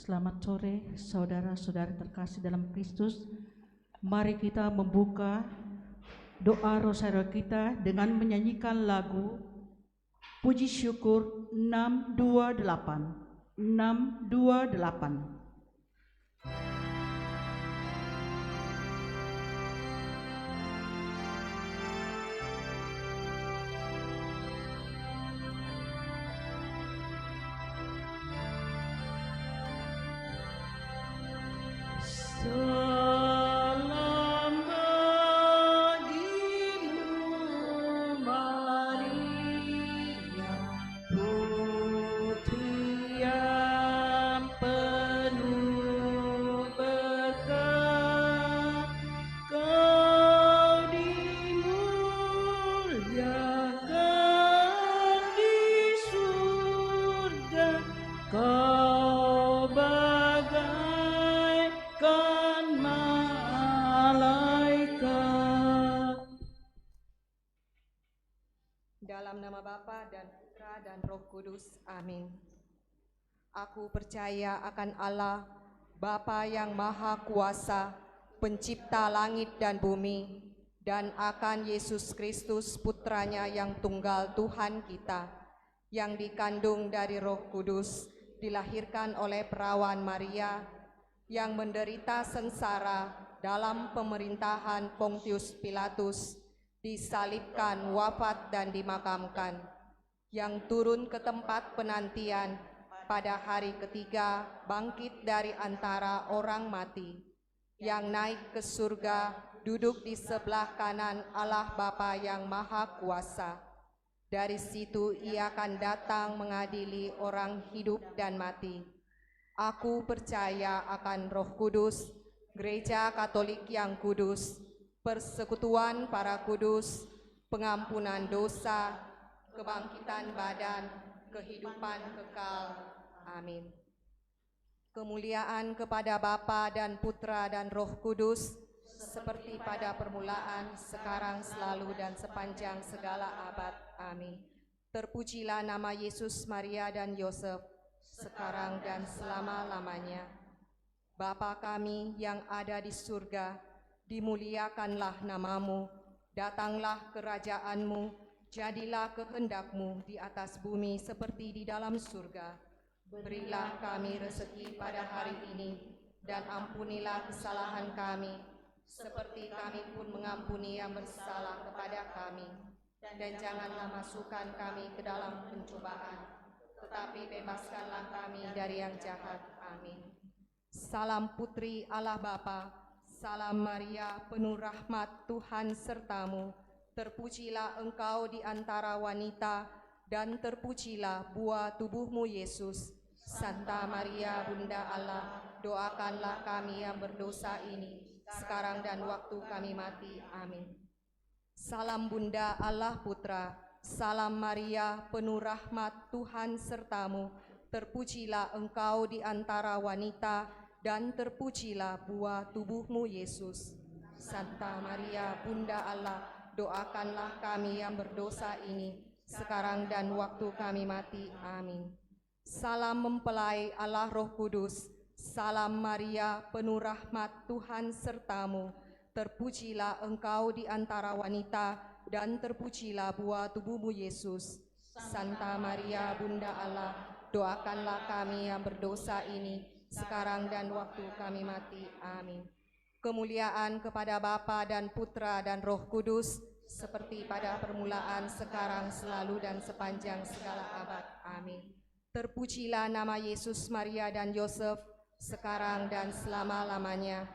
Selamat sore saudara-saudara terkasih dalam Kristus. Mari kita membuka doa rosario kita dengan menyanyikan lagu Puji Syukur 628. 628. Salam bagimu Maria, putri yang penuh berkah. Kau dimuliakan di surga, kau bagaikan malaikat. Dalam nama Bapa dan Putra dan Roh Kudus, amin. Aku percaya akan Allah, Bapa yang Maha Kuasa, Pencipta langit dan bumi, dan akan Yesus Kristus, Putranya yang tunggal Tuhan kita, yang dikandung dari Roh Kudus, dilahirkan oleh perawan Maria, yang menderita sengsara dalam pemerintahan Pontius Pilatus, disalibkan, wafat dan dimakamkan, yang turun ke tempat penantian, pada hari ketiga bangkit dari antara orang mati, yang naik ke surga, duduk di sebelah kanan Allah Bapa yang Maha Kuasa. Dari situ ia akan datang mengadili orang hidup dan mati. Aku percaya akan Roh Kudus, Gereja Katolik yang kudus, persekutuan para kudus, pengampunan dosa, kebangkitan badan, kehidupan kekal. Amin. Kemuliaan kepada Bapa dan Putra dan Roh Kudus, seperti pada permulaan, sekarang, selalu, dan sepanjang segala abad. Amin. Terpujilah nama Yesus, Maria, dan Yosef, sekarang dan selama-lamanya. Bapa kami yang ada di surga, dimuliakanlah namamu, datanglah kerajaanmu, jadilah kehendak-Mu di atas bumi seperti di dalam surga. Berilah kami rezeki pada hari ini, dan ampunilah kesalahan kami, seperti kami pun mengampuni yang bersalah kepada kami. Dan janganlah masukkan kami ke dalam pencobaan, tetapi bebaskanlah kami dari yang jahat. Amin. Salam Putri Allah Bapa, salam Maria, penuh rahmat Tuhan sertamu. Terpujilah engkau di antara wanita, dan terpujilah buah tubuhmu Yesus. Santa Maria, Bunda Allah, doakanlah kami yang berdosa ini, sekarang dan waktu kami mati. Amin. Salam Bunda Allah Putra, salam Maria, penuh rahmat Tuhan sertamu. Terpujilah engkau di antara wanita, dan terpujilah buah tubuhmu Yesus. Santa Maria, Bunda Allah, doakanlah kami yang berdosa ini, sekarang dan waktu kami mati. Amin. Salam mempelai Allah Roh Kudus, salam Maria, penuh rahmat Tuhan sertamu. Terpujilah engkau di antara wanita, dan terpujilah buah tubuhmu Yesus. Santa Maria, Bunda Allah, doakanlah kami yang berdosa ini, sekarang dan waktu kami mati. Amin. Kemuliaan kepada Bapa dan Putra dan Roh Kudus, seperti pada permulaan, sekarang, selalu, dan sepanjang segala abad. Amin. Terpujilah nama Yesus, Maria, dan Yosef, sekarang dan selama-lamanya.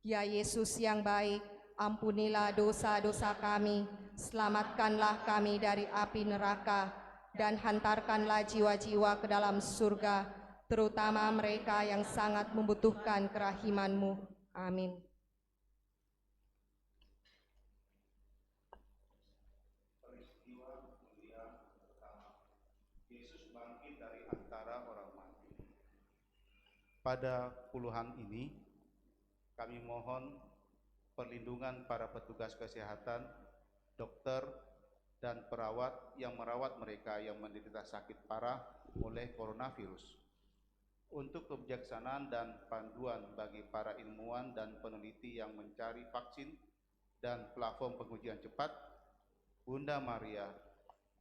Ya Yesus yang baik, ampunilah dosa-dosa kami, selamatkanlah kami dari api neraka, dan hantarkanlah jiwa-jiwa ke dalam surga, terutama mereka yang sangat membutuhkan kerahiman-Mu. Amin. Pada puluhan ini, kami mohon perlindungan para petugas kesehatan, dokter, dan perawat yang merawat mereka yang menderita sakit parah oleh coronavirus. untuk kebijaksanaan dan panduan bagi para ilmuwan dan peneliti yang mencari vaksin dan platform pengujian cepat, Bunda Maria,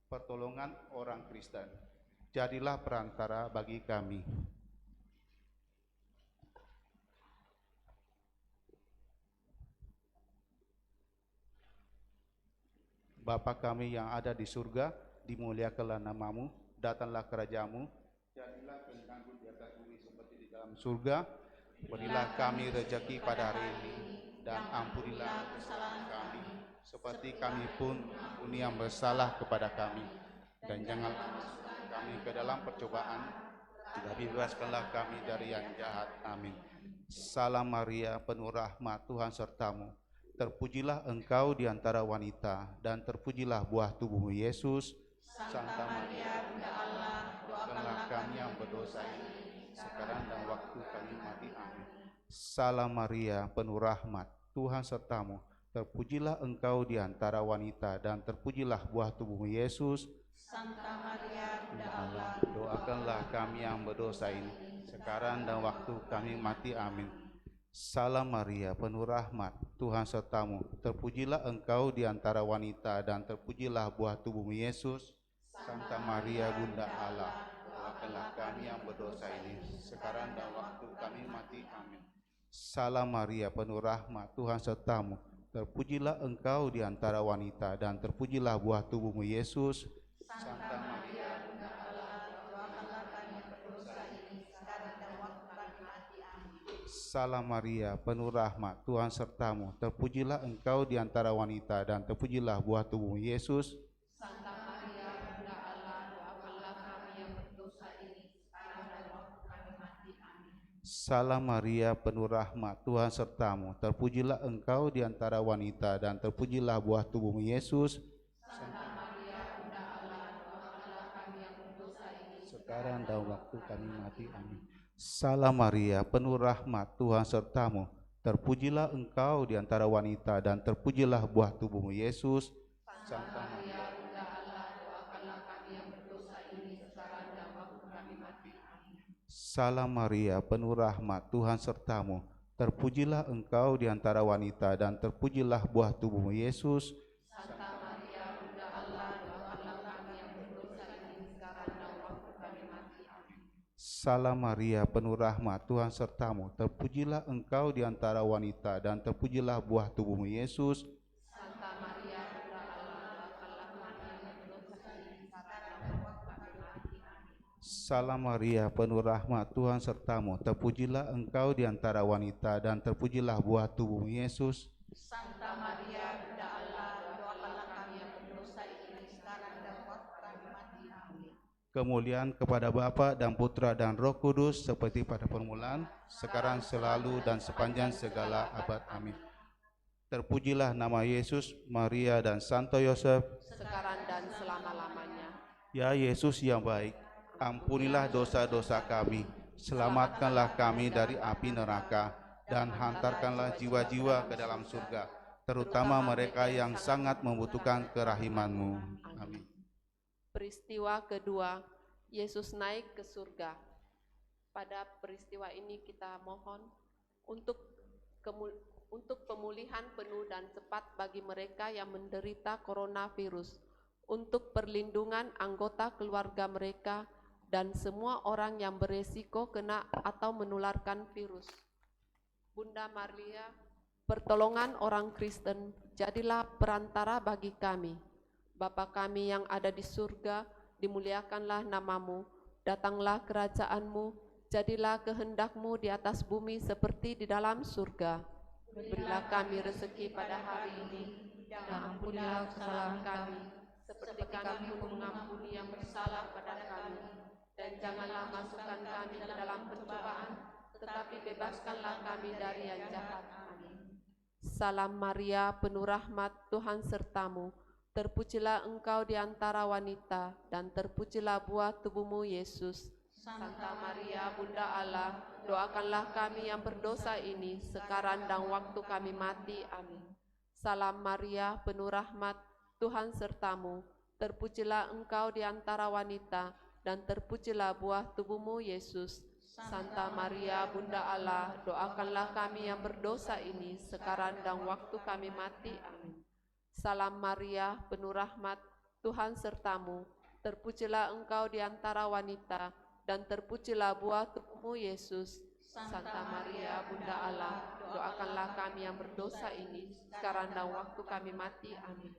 pertolongan orang Kristen, jadilah perantara bagi kami. Bapa kami yang ada di surga, dimuliakanlah namamu, datanglah kerajaan-Mu, jadilah kehendakmu di atas bumi seperti di dalam surga. Berilah kami rezeki pada hari ini, dan ampunilah kesalahan kami, seperti kami pun ampuni yang bersalah kepada kami. Dan janganlah masukkan kami ke dalam percobaan, tetapi bebaskanlah kami dari yang jahat. Amin. Salam Maria, penuh rahmat, Tuhan sertamu. Terpujilah engkau di antara wanita, dan terpujilah buah tubuhmu Yesus. Santa Maria, Bunda Allah, doakanlah kami yang berdosa ini, sekarang dan waktu kami mati. Amin. Salam Maria, penuh rahmat, Tuhan sertamu. Terpujilah engkau di antara wanita, dan terpujilah buah tubuhmu Yesus. Santa Maria, Bunda Allah, Doakanlah kami yang berdosa ini, sekarang dan waktu kami mati. Amin. Salam Maria, penuh rahmat, Tuhan sertamu. Terpujilah engkau di antara wanita, dan terpujilah buah tubuhmu Yesus. Santa Maria, Bunda Allah, doakanlah kami yang berdosa ini, sekarang dan waktu kami mati. Amin. Salam Maria, penuh rahmat, Tuhan sertamu. Terpujilah engkau di antara wanita, dan terpujilah buah tubuhmu Yesus. Santa Maria, Bunda Allah, doakanlah kami yang berdosa ini, sekarang dan waktu kami mati. Amin. Salam Maria, penuh rahmat, Tuhan sertamu. Terpujilah engkau di antara wanita, dan terpujilah buah tubuhmu Yesus. Santa Maria, Bunda Allah, doakanlah kami yang berdosa ini, sekarang dan waktu kami mati. Amin. Salam Maria, penuh rahmat, Tuhan sertamu. Terpujilah engkau di antara wanita, dan terpujilah buah tubuhmu Yesus. Santa Maria, Bunda Allah, doakanlah kami yang berdosa ini, sekarang dan waktu kami mati. Amin. Salam Maria, penuh rahmat, Tuhan sertamu. Terpujilah engkau di antara wanita, dan terpujilah buah tubuhmu Yesus. Santa Maria, Bunda Allah, doakanlah kami yang berdosa ini, sekarang dan waktu kami mati. Amin. Salam Maria, penuh rahmat, Tuhan sertamu. Terpujilah engkau di antara wanita, dan terpujilah buah tubuhmu Yesus. Santa Maria, Bunda Allah, doakanlah kami yang berdosa ini, sekarang dan waktu kami mati. Amin. Salam Maria, penuh rahmat, Tuhan sertamu. Terpujilah engkau di antara wanita, dan terpujilah buah tubuhmu Yesus. Santa Maria, Bunda Allah, doakanlah kami yang berdosa ini, sekarang dan waktu kami mati. Amin. Salam Maria, penuh rahmat, Tuhan sertamu. Terpujilah engkau di antara wanita, dan terpujilah buah tubuhmu Yesus. Santa Maria, Bunda Allah, doakanlah kami yang berdosa ini, sekarang dan waktu kami mati. Amin. Kemuliaan kepada Bapa dan Putra dan Roh Kudus, seperti pada permulaan, sekarang, selalu, dan sepanjang segala abad. Amin. Terpujilah nama Yesus, Maria, dan Santo Yosef. Sekarang dan selama-lamanya. Ya Yesus yang baik, ampunilah dosa-dosa kami, selamatkanlah kami dari api neraka, dan hantarkanlah jiwa-jiwa ke dalam surga, terutama mereka yang sangat membutuhkan kerahiman-Mu. Amin. Peristiwa kedua, Yesus naik ke surga. Pada peristiwa ini kita mohon untuk pemulihan penuh dan cepat bagi mereka yang menderita coronavirus, untuk perlindungan anggota keluarga mereka dan semua orang yang beresiko kena atau menularkan virus. Bunda Maria, pertolongan orang Kristen, jadilah perantara bagi kami. Bapa kami yang ada di surga, dimuliakanlah namamu, datanglah kerajaan-Mu, jadilah kehendak-Mu di atas bumi seperti di dalam surga. Berilah kami rezeki pada hari ini, dan ampunilah kesalahan kami, seperti kami pun mengampuni yang bersalah pada kami. Dan janganlah masukkan kami ke dalam pencobaan, tetapi bebaskanlah kami dari yang jahat. Amin. Salam Maria, penuh rahmat, Tuhan sertamu. Terpujilah engkau di antara wanita, dan terpujilah buah tubuhmu Yesus. Santa Maria, Bunda Allah, doakanlah kami yang berdosa ini, sekarang dan waktu kami mati. Amin. Salam Maria, penuh rahmat, Tuhan sertamu. Terpujilah engkau di antara wanita, dan terpujilah buah tubuhmu Yesus. Santa Maria Bunda Allah, doakanlah kami yang berdosa ini sekarang dan waktu kami mati. Amin. Salam Maria, penuh rahmat, Tuhan sertamu. Terpujilah engkau di antara wanita, dan terpujilah buah tubuhmu Yesus. Santa Maria Bunda Allah, doakanlah kami yang berdosa ini sekarang dan waktu kami mati. Amin.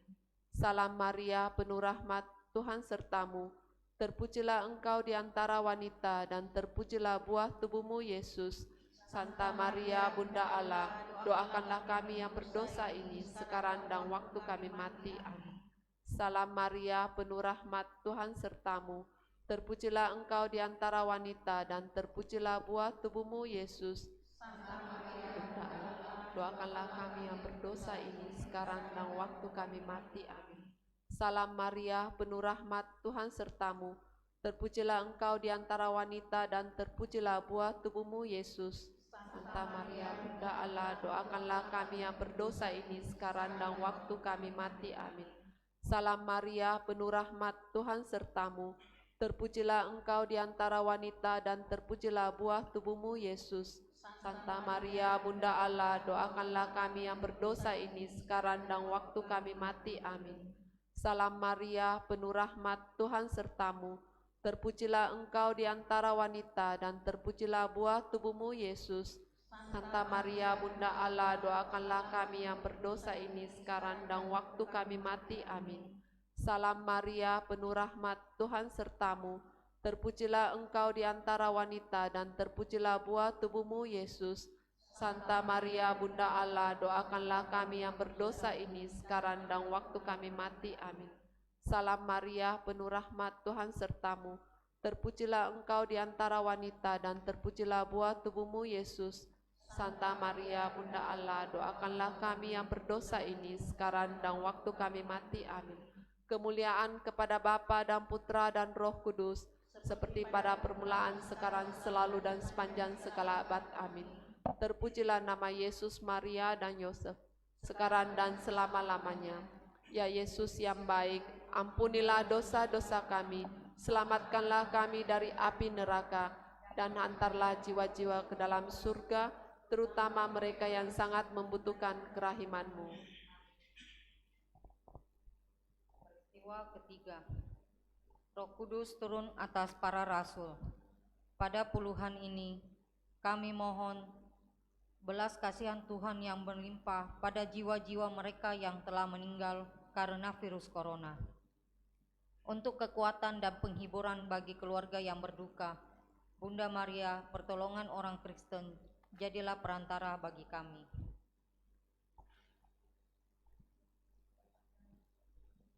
Salam Maria, penuh rahmat, Tuhan sertamu. Terpujilah engkau di antara wanita, dan terpujilah buah tubuhmu Yesus. Santa Maria Bunda Allah, doakanlah kami yang berdosa ini sekarang dan waktu kami mati. Amin. Salam Maria, penuh rahmat, Tuhan sertamu. Terpujilah engkau di antara wanita, dan terpujilah buah tubuhmu Yesus. Santa Maria Bunda Allah, doakanlah kami yang berdosa ini sekarang dan waktu kami mati. Amin. Salam Maria, penuh rahmat, Tuhan sertamu. Terpujilah engkau di antara wanita, dan terpujilah buah tubuhmu Yesus. Santa Maria Bunda Allah, doakanlah kami yang berdosa ini sekarang dan waktu kami mati. Amin. Salam Maria, penuh rahmat, Tuhan sertamu. Terpujilah engkau di antara wanita, dan terpujilah buah tubuhmu Yesus. Santa Maria Bunda Allah, doakanlah kami yang berdosa ini sekarang dan waktu kami mati. Amin. Salam Maria, penuh rahmat, Tuhan sertamu. Terpujilah engkau di antara wanita, dan terpujilah buah tubuhmu Yesus. Santa Maria Bunda Allah, doakanlah kami yang berdosa ini sekarang dan waktu kami mati. Amin. Salam Maria, penuh rahmat, Tuhan sertamu. Terpujilah engkau di antara wanita, dan terpujilah buah tubuhmu Yesus. Santa Maria Bunda Allah, doakanlah kami yang berdosa ini sekarang dan waktu kami mati. Amin. Salam Maria, penuh rahmat, Tuhan sertamu. Terpujilah engkau di antara wanita, dan terpujilah buah tubuhmu Yesus. Santa Maria Bunda Allah, doakanlah kami yang berdosa ini sekarang dan waktu kami mati. Amin. Kemuliaan kepada Bapa dan Putra dan Roh Kudus, seperti pada permulaan, sekarang, selalu, dan sepanjang segala abad. Amin. Terpujilah nama Yesus, Maria, dan Yosef, sekarang dan selama-lamanya. Ya Yesus yang baik, ampunilah dosa-dosa kami, selamatkanlah kami dari api neraka, dan hantarlah jiwa-jiwa ke dalam surga, terutama mereka yang sangat membutuhkan kerahiman-Mu. Peristiwa ketiga, Roh Kudus turun atas para rasul. Pada puluhan ini, kami mohon belas kasihan Tuhan yang berlimpah pada jiwa-jiwa mereka yang telah meninggal karena virus corona. Untuk kekuatan dan penghiburan bagi keluarga yang berduka, Bunda Maria, pertolongan orang Kristen, jadilah perantara bagi kami.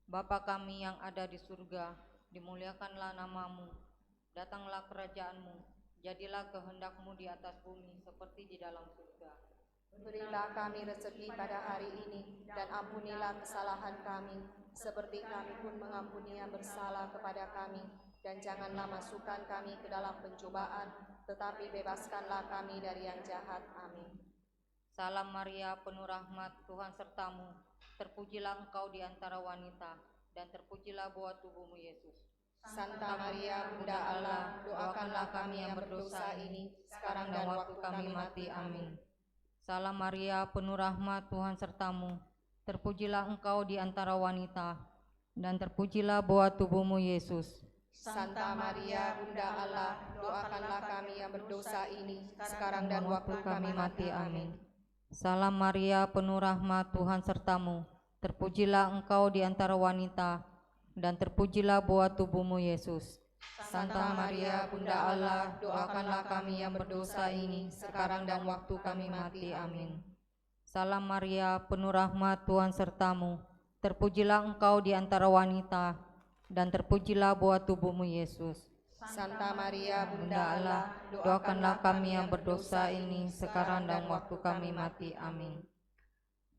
Bapa kami yang ada di surga, dimuliakanlah nama-Mu, datanglah kerajaan-Mu. Jadilah kehendak-Mu di atas bumi seperti di dalam surga. Berilah kami rezeki pada hari ini, dan ampunilah kesalahan kami, seperti kami pun mengampuni yang bersalah kepada kami. Dan janganlah masukkan kami ke dalam pencobaan, tetapi bebaskanlah kami dari yang jahat. Amin. Salam Maria, penuh rahmat, Tuhan sertamu. Terpujilah engkau di antara wanita, dan terpujilah buah tubuhmu Yesus. Santa Maria Bunda Allah, doakanlah kami yang berdosa ini sekarang dan waktu kami mati. Amin. Salam Maria, penuh rahmat, Tuhan sertamu. Terpujilah engkau di antara wanita, dan terpujilah buah tubuhmu Yesus. Santa Maria Bunda Allah, doakanlah kami yang berdosa ini sekarang dan waktu kami mati. Amin. Salam Maria, penuh rahmat, Tuhan sertamu. Terpujilah engkau di antara wanita, dan terpujilah buah tubuhmu Yesus. Santa Maria Bunda Allah, doakanlah kami yang berdosa ini sekarang dan waktu kami mati. Amin. Salam Maria, penuh rahmat, Tuhan sertamu. Terpujilah engkau di antara wanita, dan terpujilah buah tubuhmu Yesus. Santa Maria Bunda Allah, Doakanlah kami yang berdosa ini sekarang dan waktu kami mati. Amin.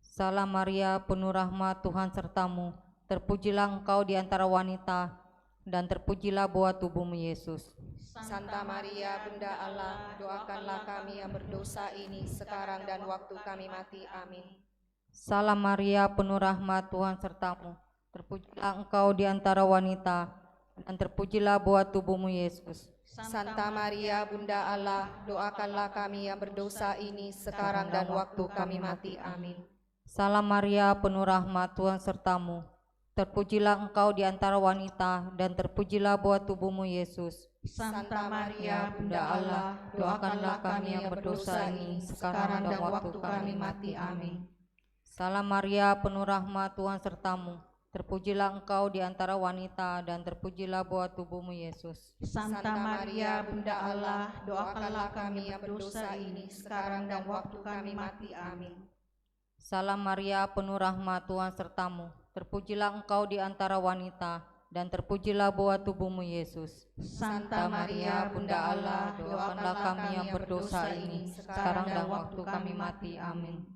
Salam Maria, penuh rahmat, Tuhan sertamu. Terpujilah engkau di antara wanita, dan terpujilah buah tubuhmu Yesus. Santa Maria Bunda Allah, doakanlah kami yang berdosa ini sekarang dan waktu kami mati. Amin. Salam Maria, penuh rahmat, Tuhan sertamu. Terpujilah engkau di antara wanita, dan terpujilah buah tubuhmu Yesus. Santa Maria Bunda Allah, doakanlah kami yang berdosa ini sekarang dan waktu kami mati. Amin. Salam Maria, penuh rahmat, Tuhan sertamu. Terpujilah engkau di antara wanita, dan terpujilah buah tubuhmu, Yesus. Santa Maria Bunda Allah, doakanlah kami yang berdosa ini sekarang dan waktu kami mati. Amin. Salam Maria, penuh rahmat, Tuhan sertamu. Terpujilah engkau di antara wanita, dan terpujilah buah tubuhmu, Yesus. Santa Maria Bunda Allah, doakanlah kami yang berdosa ini sekarang dan waktu kami mati. Amin. Salam Maria, penuh rahmat, Tuhan sertamu. Terpujilah engkau di antara wanita, dan terpujilah buah tubuhmu, Yesus. Santa Maria Bunda Allah, doakanlah kami yang berdosa ini sekarang dan waktu kami mati. Amin.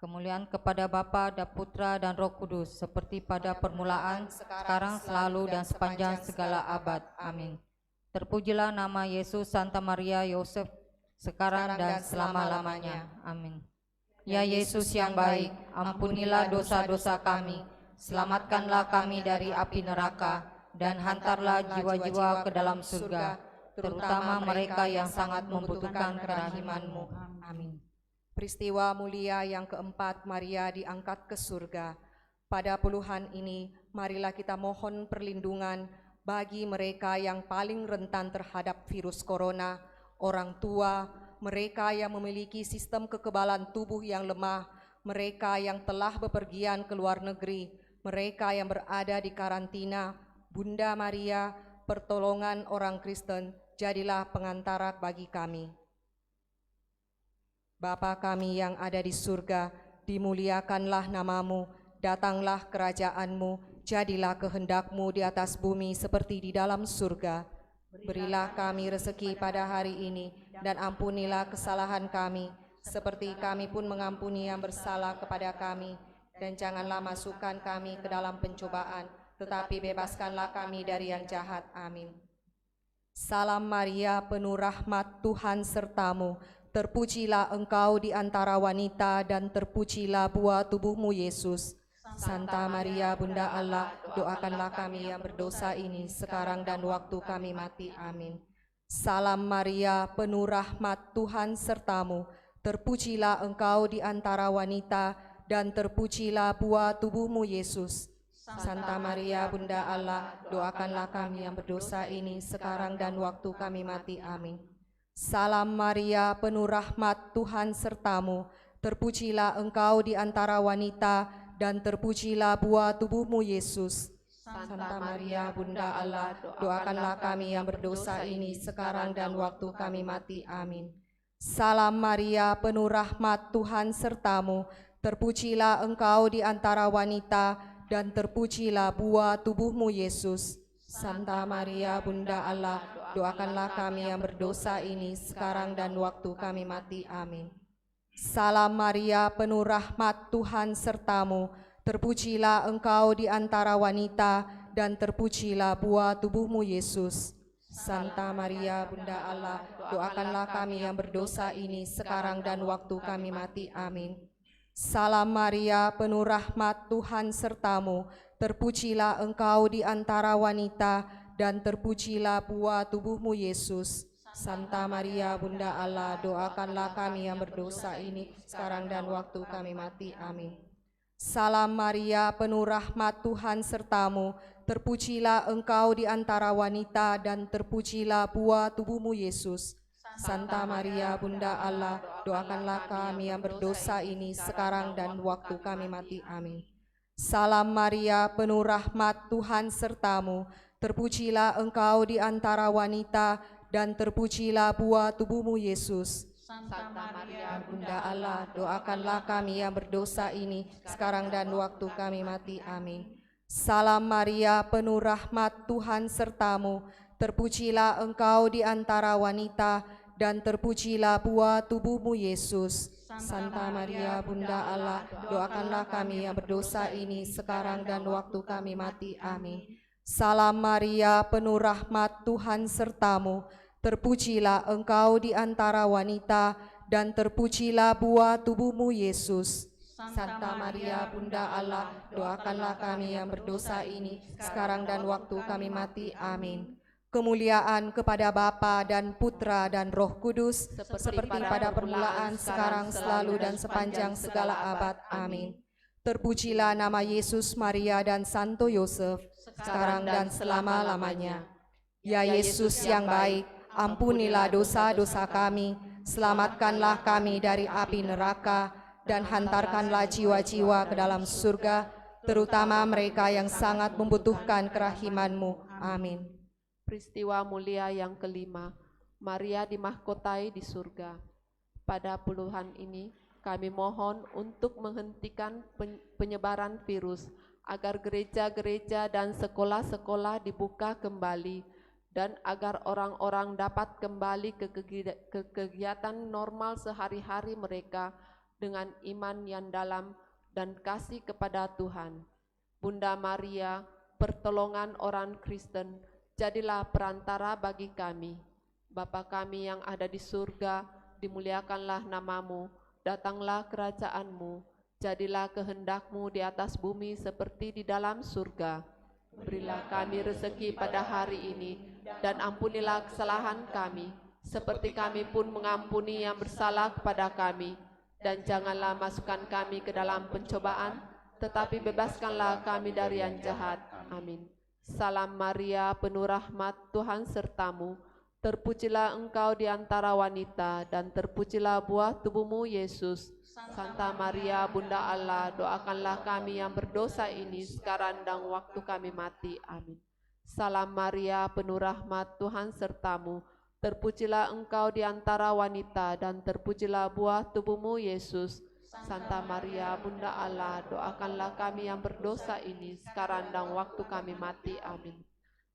Kemuliaan kepada Bapa dan Putra dan Roh Kudus, seperti pada permulaan, sekarang, selalu, dan sepanjang segala abad. Amin. Terpujilah nama Yesus, Santa Maria, Yosef, sekarang dan selama-lamanya. Amin. Ya Yesus yang baik, ampunilah dosa-dosa kami, selamatkanlah kami dari api neraka, dan hantarlah jiwa-jiwa ke dalam surga, terutama mereka yang sangat membutuhkan kerahiman-Mu. Amin. Peristiwa mulia yang keempat, Maria diangkat ke surga. Pada puluhan ini, marilah kita mohon perlindungan bagi mereka yang paling rentan terhadap virus corona, orang tua, mereka yang memiliki sistem kekebalan tubuh yang lemah, mereka yang telah bepergian ke luar negeri, mereka yang berada di karantina. Bunda Maria, pertolongan orang Kristen, jadilah pengantara bagi kami. Bapa kami yang ada di surga, dimuliakanlah namamu, datanglah kerajaanmu, jadilah kehendak-Mu di atas bumi seperti di dalam surga. Berilah kami rezeki pada hari ini, dan ampunilah kesalahan kami, seperti kami pun mengampuni yang bersalah kepada kami. Dan janganlah masukkan kami ke dalam pencobaan, tetapi bebaskanlah kami dari yang jahat. Amin. Salam Maria, penuh rahmat, Tuhan sertamu. Terpujilah engkau di antara wanita, dan terpujilah buah tubuhmu, Yesus. Santa Maria Bunda Allah, doakanlah kami yang berdosa ini sekarang dan waktu kami mati. Amin. Salam Maria, penuh rahmat, Tuhan sertamu. Terpujilah engkau di antara wanita, dan terpujilah buah tubuhmu, Yesus. Santa Maria Bunda Allah, doakanlah kami yang berdosa ini sekarang dan waktu kami mati. Amin. Salam Maria, penuh rahmat, Tuhan sertamu. Terpujilah engkau di antara wanita, dan terpujilah buah tubuhmu, Yesus. Santa Maria Bunda Allah, doakanlah kami yang berdosa ini sekarang dan waktu kami mati. Amin. Salam Maria, penuh rahmat, Tuhan sertamu. Terpujilah engkau di antara wanita, dan terpujilah buah tubuhmu, Yesus. Santa Maria Bunda Allah, doakanlah kami yang berdosa ini sekarang dan waktu kami mati. Amin. Salam Maria, penuh rahmat, Tuhan sertamu. Terpujilah engkau di antara wanita, dan terpujilah buah tubuhmu, Yesus. Santa Maria Bunda Allah, doakanlah kami yang berdosa ini sekarang dan waktu kami mati. Amin. Salam Maria, penuh rahmat, Tuhan sertamu. Terpujilah engkau di antara wanita, dan terpujilah buah tubuhmu, Yesus. Santa Maria Bunda Allah, doakanlah kami yang berdosa ini sekarang dan waktu kami mati. Amin. Salam Maria, penuh rahmat, Tuhan sertamu. Terpujilah engkau di antara wanita, dan terpujilah buah tubuhmu, Yesus. Santa Maria Bunda Allah, doakanlah kami yang berdosa ini sekarang dan waktu kami mati. Amin. Salam Maria, penuh rahmat, Tuhan sertamu. Terpujilah engkau di antara wanita, dan terpujilah buah tubuhmu, Yesus. Santa Maria Bunda Allah, doakanlah kami yang berdosa ini sekarang dan waktu kami mati. Amin. Salam Maria, penuh rahmat, Tuhan sertamu. Terpujilah engkau di antara wanita, dan terpujilah buah tubuhmu, Yesus. Santa Maria Bunda Allah, doakanlah kami yang berdosa ini sekarang dan waktu kami mati. Amin. Salam Maria, penuh rahmat, Tuhan sertamu. Terpujilah engkau di antara wanita, dan terpujilah buah tubuhmu, Yesus. Santa Maria Bunda Allah, doakanlah kami yang berdosa ini sekarang dan waktu kami mati. Amin. Kemuliaan kepada Bapa dan Putra dan Roh Kudus, seperti pada permulaan, sekarang, selalu, dan sepanjang segala abad. Amin. Terpujilah nama Yesus, Maria, dan Santo Yosef, sekarang dan selama-lamanya. Ya Yesus yang baik, ampunilah dosa-dosa kami, selamatkanlah kami dari api neraka, dan hantarkanlah jiwa-jiwa ke dalam surga, terutama mereka yang sangat membutuhkan kerahiman-Mu. Amin. Peristiwa mulia yang kelima, Maria dimahkotai di surga. Pada puluhan ini, kami mohon untuk menghentikan penyebaran virus, agar gereja-gereja dan sekolah-sekolah dibuka kembali, dan agar orang-orang dapat kembali ke kegiatan normal sehari-hari mereka dengan iman yang dalam dan kasih kepada Tuhan. Bunda Maria, pertolongan orang Kristen, jadilah perantara bagi kami. Bapa kami yang ada di surga, dimuliakanlah namamu, datanglah kerajaan-Mu, jadilah kehendak-Mu di atas bumi seperti di dalam surga. Berilah kami rezeki pada hari ini, dan ampunilah kesalahan kami, seperti kami pun mengampuni yang bersalah kepada kami. Dan janganlah masukkan kami ke dalam pencobaan, tetapi bebaskanlah kami dari yang jahat. Amin. Salam Maria, penuh rahmat, Tuhan sertamu. Terpujilah engkau di antara wanita, dan terpujilah buah tubuhmu, Yesus. Santa Maria, Bunda Allah, doakanlah kami yang berdosa ini, sekarang dan waktu kami mati. Amin. Salam Maria, penuh rahmat, Tuhan sertamu. Terpujilah engkau di antara wanita, dan terpujilah buah tubuhmu, Yesus. Santa Maria, Bunda Allah, doakanlah kami yang berdosa ini, sekarang dan waktu kami mati. Amin.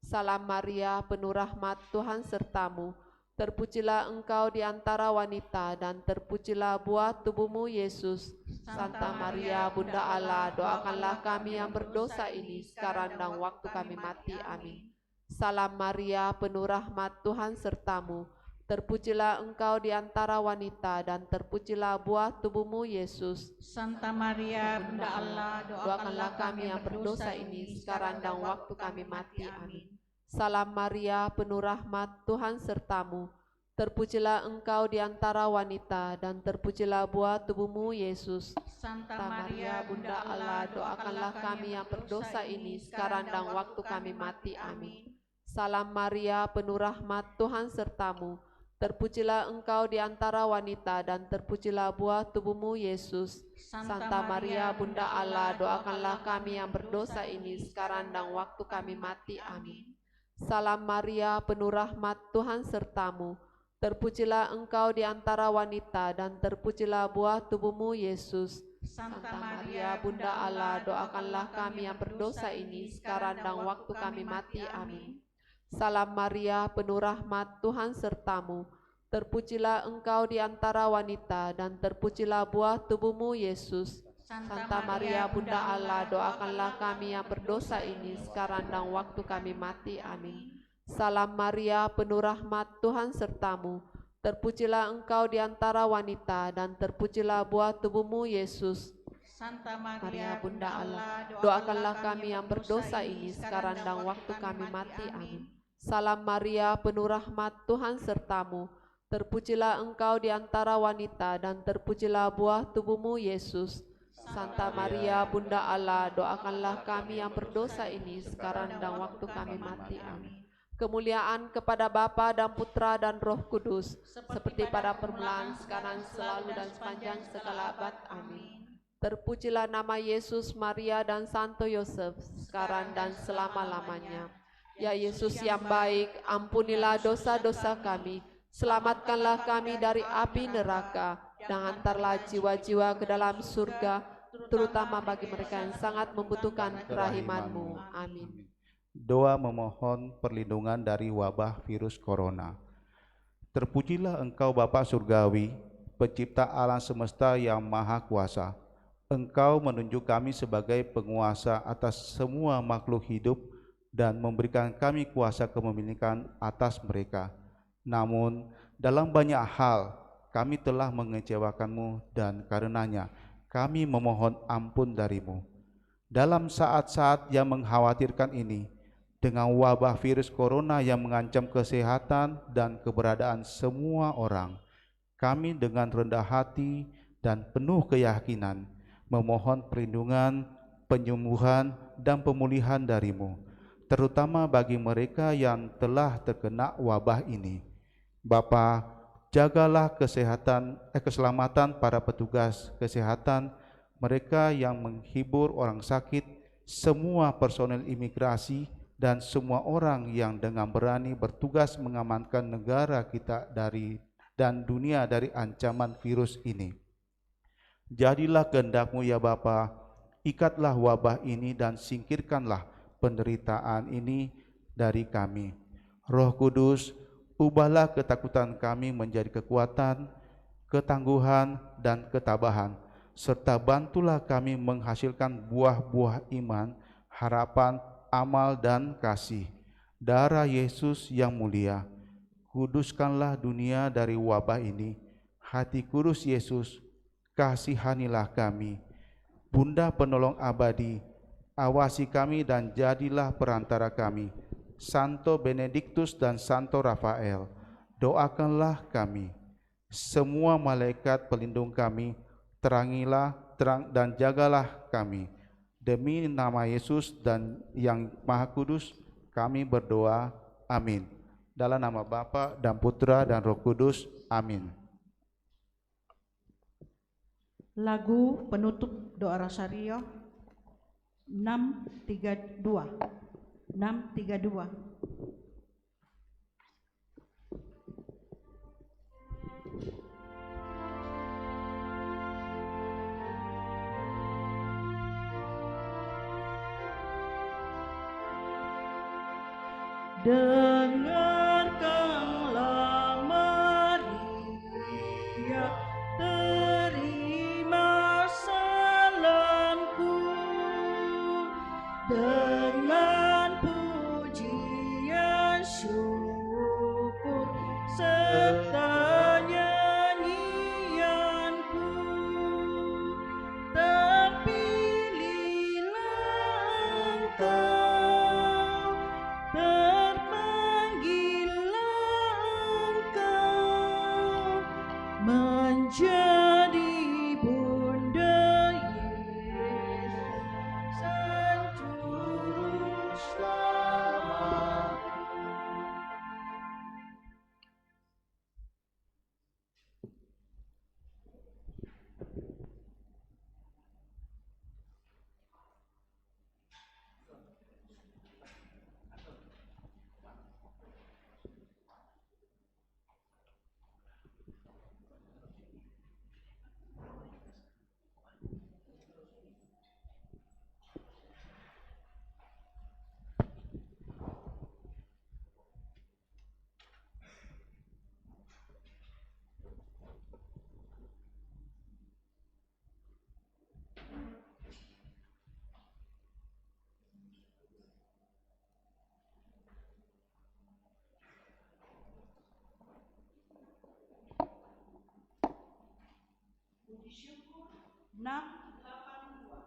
Salam Maria, penuh rahmat, Tuhan sertamu. Terpujilah engkau di antara wanita, dan terpujilah buah tubuhmu, Yesus. Santa Maria, Bunda Allah, doakanlah kami yang berdosa ini, sekarang dan waktu kami mati. Amin. Salam Maria, penuh rahmat, Tuhan sertamu. Terpujilah engkau di antara wanita, dan terpujilah buah tubuhmu, Yesus. Santa Maria, Bunda Allah, Doakanlah kami yang berdosa ini, sekarang dan waktu kami mati. Amin. Salam Maria, penuh rahmat, Tuhan sertamu. Terpujilah engkau di antara wanita, dan terpujilah buah tubuhmu, Yesus. Santa Maria, Bunda Allah, doakanlah kami yang berdosa ini, sekarang dan waktu kami mati. Amin. Salam Maria, penuh rahmat, Tuhan sertamu. Terpujilah engkau di antara wanita, dan terpujilah buah tubuhmu, Yesus. Santa Maria, Bunda Allah, doakanlah kami yang berdosa ini, sekarang dan waktu kami mati. Amin. Salam Maria, penuh rahmat, Tuhan sertamu. Terpujilah engkau di antara wanita, dan terpujilah buah tubuhmu, Yesus. Santa Maria, Bunda Allah, doakanlah kami yang berdosa ini, sekarang dan waktu kami mati. Amin. Salam Maria, penuh rahmat, Tuhan sertamu. Terpujilah engkau di antara wanita, dan terpujilah buah tubuhmu, Yesus. Santa Maria, Bunda Allah, doakanlah kami yang berdosa ini, sekarang dan waktu kami mati. Amin. Salam Maria, penuh rahmat, Tuhan sertamu. Terpujilah engkau di antara wanita, dan terpujilah buah tubuhmu, Yesus. Santa Maria, Bunda Allah, doakanlah kami yang berdosa ini, sekarang dan waktu kami mati. Amin. Salam Maria, penuh rahmat, Tuhan sertamu. Terpujilah engkau di antara wanita, dan terpujilah buah tubuhmu, Yesus. Santa Maria, Bunda Allah, doakanlah kami yang berdosa ini, sekarang dan waktu kami mati. Amin. Kemuliaan kepada Bapa dan Putra dan Roh Kudus, seperti pada permulaan, sekarang, selalu, dan sepanjang segala abad. Amin. Terpujilah nama Yesus, Maria, dan Santo Yosef, sekarang dan selama-lamanya. Ya Yesus yang baik, ampunilah dosa-dosa kami, selamatkanlah kami dari api neraka, dan hantarlah jiwa-jiwa ke dalam surga, terutama bagi mereka yang sangat membutuhkan kerahiman-Mu. Amin. Doa memohon perlindungan dari wabah virus corona. Terpujilah Engkau Bapa Surgawi, Pencipta alam semesta yang Maha Kuasa. Engkau menunjuk kami sebagai penguasa atas semua makhluk hidup dan memberikan kami kuasa kepemilikan atas mereka. Namun, dalam banyak hal kami telah mengecewakan-Mu, dan karenanya kami memohon ampun dari-Mu. Dalam saat-saat yang mengkhawatirkan ini, dengan wabah virus corona yang mengancam kesehatan dan keberadaan semua orang. Kami dengan rendah hati dan penuh keyakinan memohon perlindungan, penyembuhan, dan pemulihan dari-Mu, terutama bagi mereka yang telah terkena wabah ini. Bapa, jagalah keselamatan para petugas kesehatan, mereka yang menghibur orang sakit, semua personel imigrasi, dan semua orang yang dengan berani bertugas mengamankan negara kita dan dunia dari ancaman virus ini. Jadilah kehendak-Mu ya Bapa, ikatlah wabah ini dan singkirkanlah penderitaan ini dari kami. Roh Kudus, ubahlah ketakutan kami menjadi kekuatan, ketangguhan, dan ketabahan, serta bantulah kami menghasilkan buah-buah iman, harapan, amal, dan kasih. Darah Yesus yang mulia, kuduskanlah dunia dari wabah ini. Hati kudus Yesus, kasihanilah kami. Bunda penolong abadi, awasi kami dan jadilah perantara kami. Santo Benediktus dan Santo Rafael, doakanlah kami. Semua malaikat pelindung kami, terang dan jagalah kami. Demi nama Yesus dan yang Maha Kudus, kami berdoa. Amin. Dalam nama Bapa dan Putra dan Roh Kudus. Amin. Lagu penutup doa Rosario 632. Dengarkanlah Maria, terima salamku dengan pujian syukur serta nyanyianku. Terpilihlah engkau, terpanggillah engkau menjadi Bunda Yesus, Sang Juru Selamat. Puji syukur 682.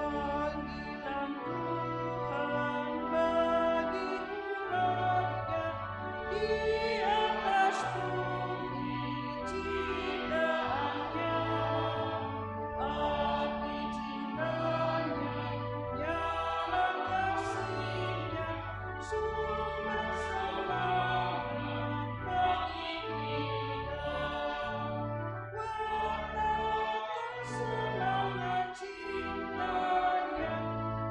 Panggilan Tuhan bagi umatnya di atas bumi ciptaannya. Arti cintanya, nyala kasihnya, sumber semangat bagi kita. Wartakan semangat cintanya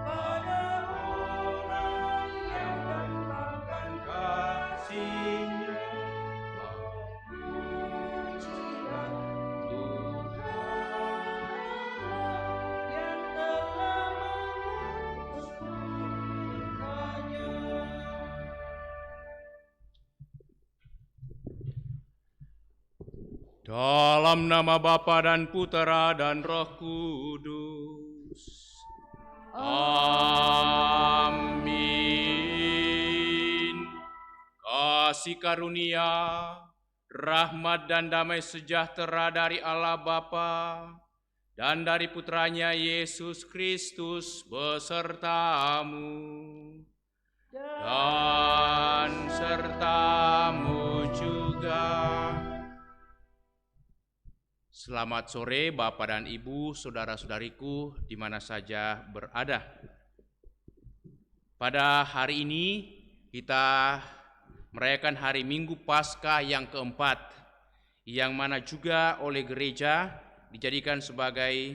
pada orang yang dambakan kasihnya. Pujilah Tuhan yang telah mengutus putranya. Dalam nama Bapa dan Putera dan Roh Kudus. Amin. kasih karunia, rahmat dan damai sejahtera dari Allah Bapa dan dari Putranya Yesus Kristus besertamu dan sertamu juga. Selamat sore Bapak dan Ibu, saudara-saudariku di mana saja berada. Pada hari ini kita merayakan hari Minggu Paskah yang keempat, yang mana juga oleh gereja dijadikan sebagai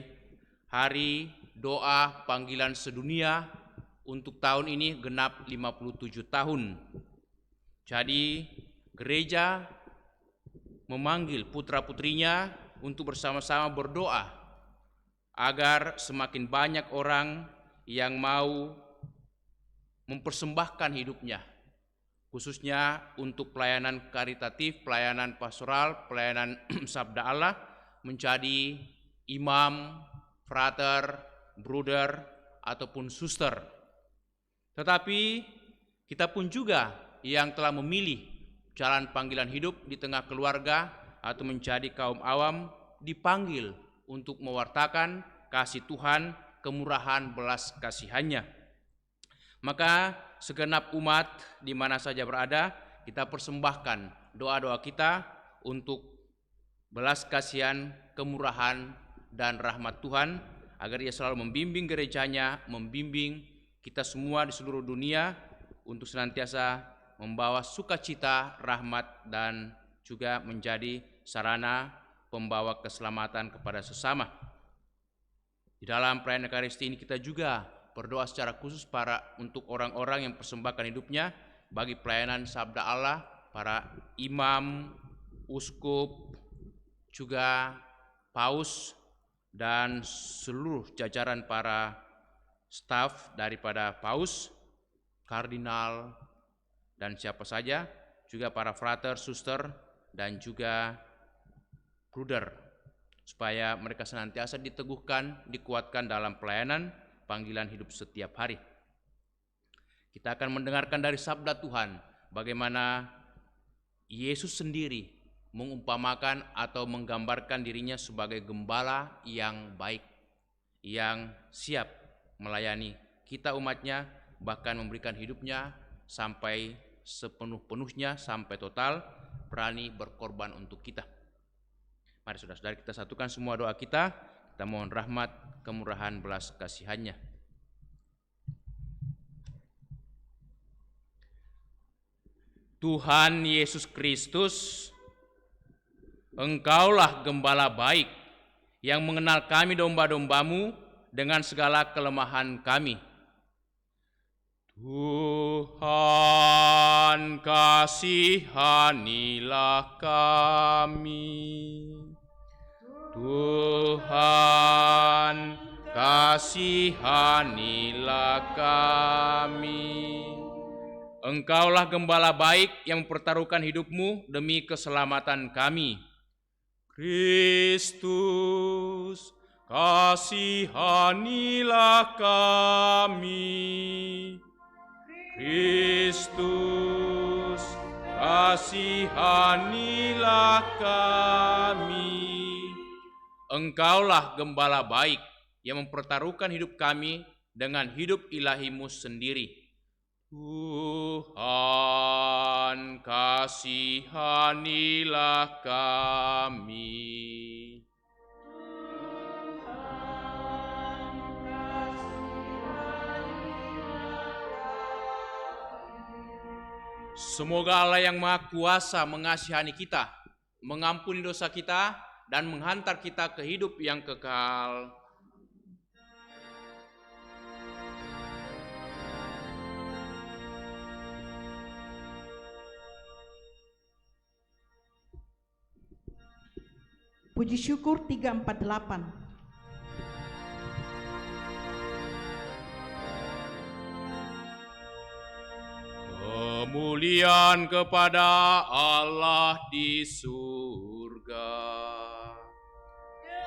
hari doa panggilan sedunia untuk tahun ini genap 57 tahun. Jadi gereja memanggil putra-putrinya untuk bersama-sama berdoa agar semakin banyak orang yang mau mempersembahkan hidupnya, khususnya untuk pelayanan karitatif, pelayanan pastoral, pelayanan sabda Allah, menjadi imam, frater, bruder, ataupun suster. Tetapi kita pun juga yang telah memilih jalan panggilan hidup di tengah keluarga atau menjadi kaum awam dipanggil untuk mewartakan kasih Tuhan, kemurahan, belas kasihannya. Maka segenap umat di mana saja berada, kita persembahkan doa-doa kita untuk belas kasihan, kemurahan, dan rahmat Tuhan, agar Ia selalu membimbing gerejanya, membimbing kita semua di seluruh dunia untuk senantiasa membawa sukacita, rahmat, dan juga menjadi sarana pembawa keselamatan kepada sesama. Di dalam perayaan Ekaristi ini kita juga berdoa secara khusus untuk orang-orang yang persembahkan hidupnya bagi pelayanan sabda Allah, para imam, uskup, juga paus, dan seluruh jajaran para staf daripada paus, kardinal, dan siapa saja, juga para frater, suster, dan juga bruder, supaya mereka senantiasa diteguhkan, dikuatkan dalam pelayanan panggilan hidup setiap hari. Kita akan mendengarkan dari sabda Tuhan bagaimana Yesus sendiri mengumpamakan atau menggambarkan dirinya sebagai gembala yang baik, yang siap melayani kita umatnya, bahkan memberikan hidupnya sampai sepenuh-penuhnya, sampai total, berani berkorban untuk kita. Mari saudara-saudara kita satukan semua doa kita mohon rahmat, kemurahan, belas kasihannya. Tuhan Yesus Kristus, Engkaulah gembala baik yang mengenal kami domba-dombamu dengan segala kelemahan kami. Tuhan, kasihanilah kami. Tuhan, kasihanilah kami. Engkaulah gembala baik yang mempertaruhkan hidupmu demi keselamatan kami. Kristus, kasihanilah kami. Kristus, kasihanilah kami. Engkaulah gembala baik yang mempertaruhkan hidup kami dengan hidup ilahimu sendiri. Tuhan, kasihanilah kami. Semoga Allah yang Maha Kuasa mengasihani kita, mengampuni dosa kita, dan menghantar kita ke hidup yang kekal. Puji syukur 348. Kemuliaan kepada Allah di surga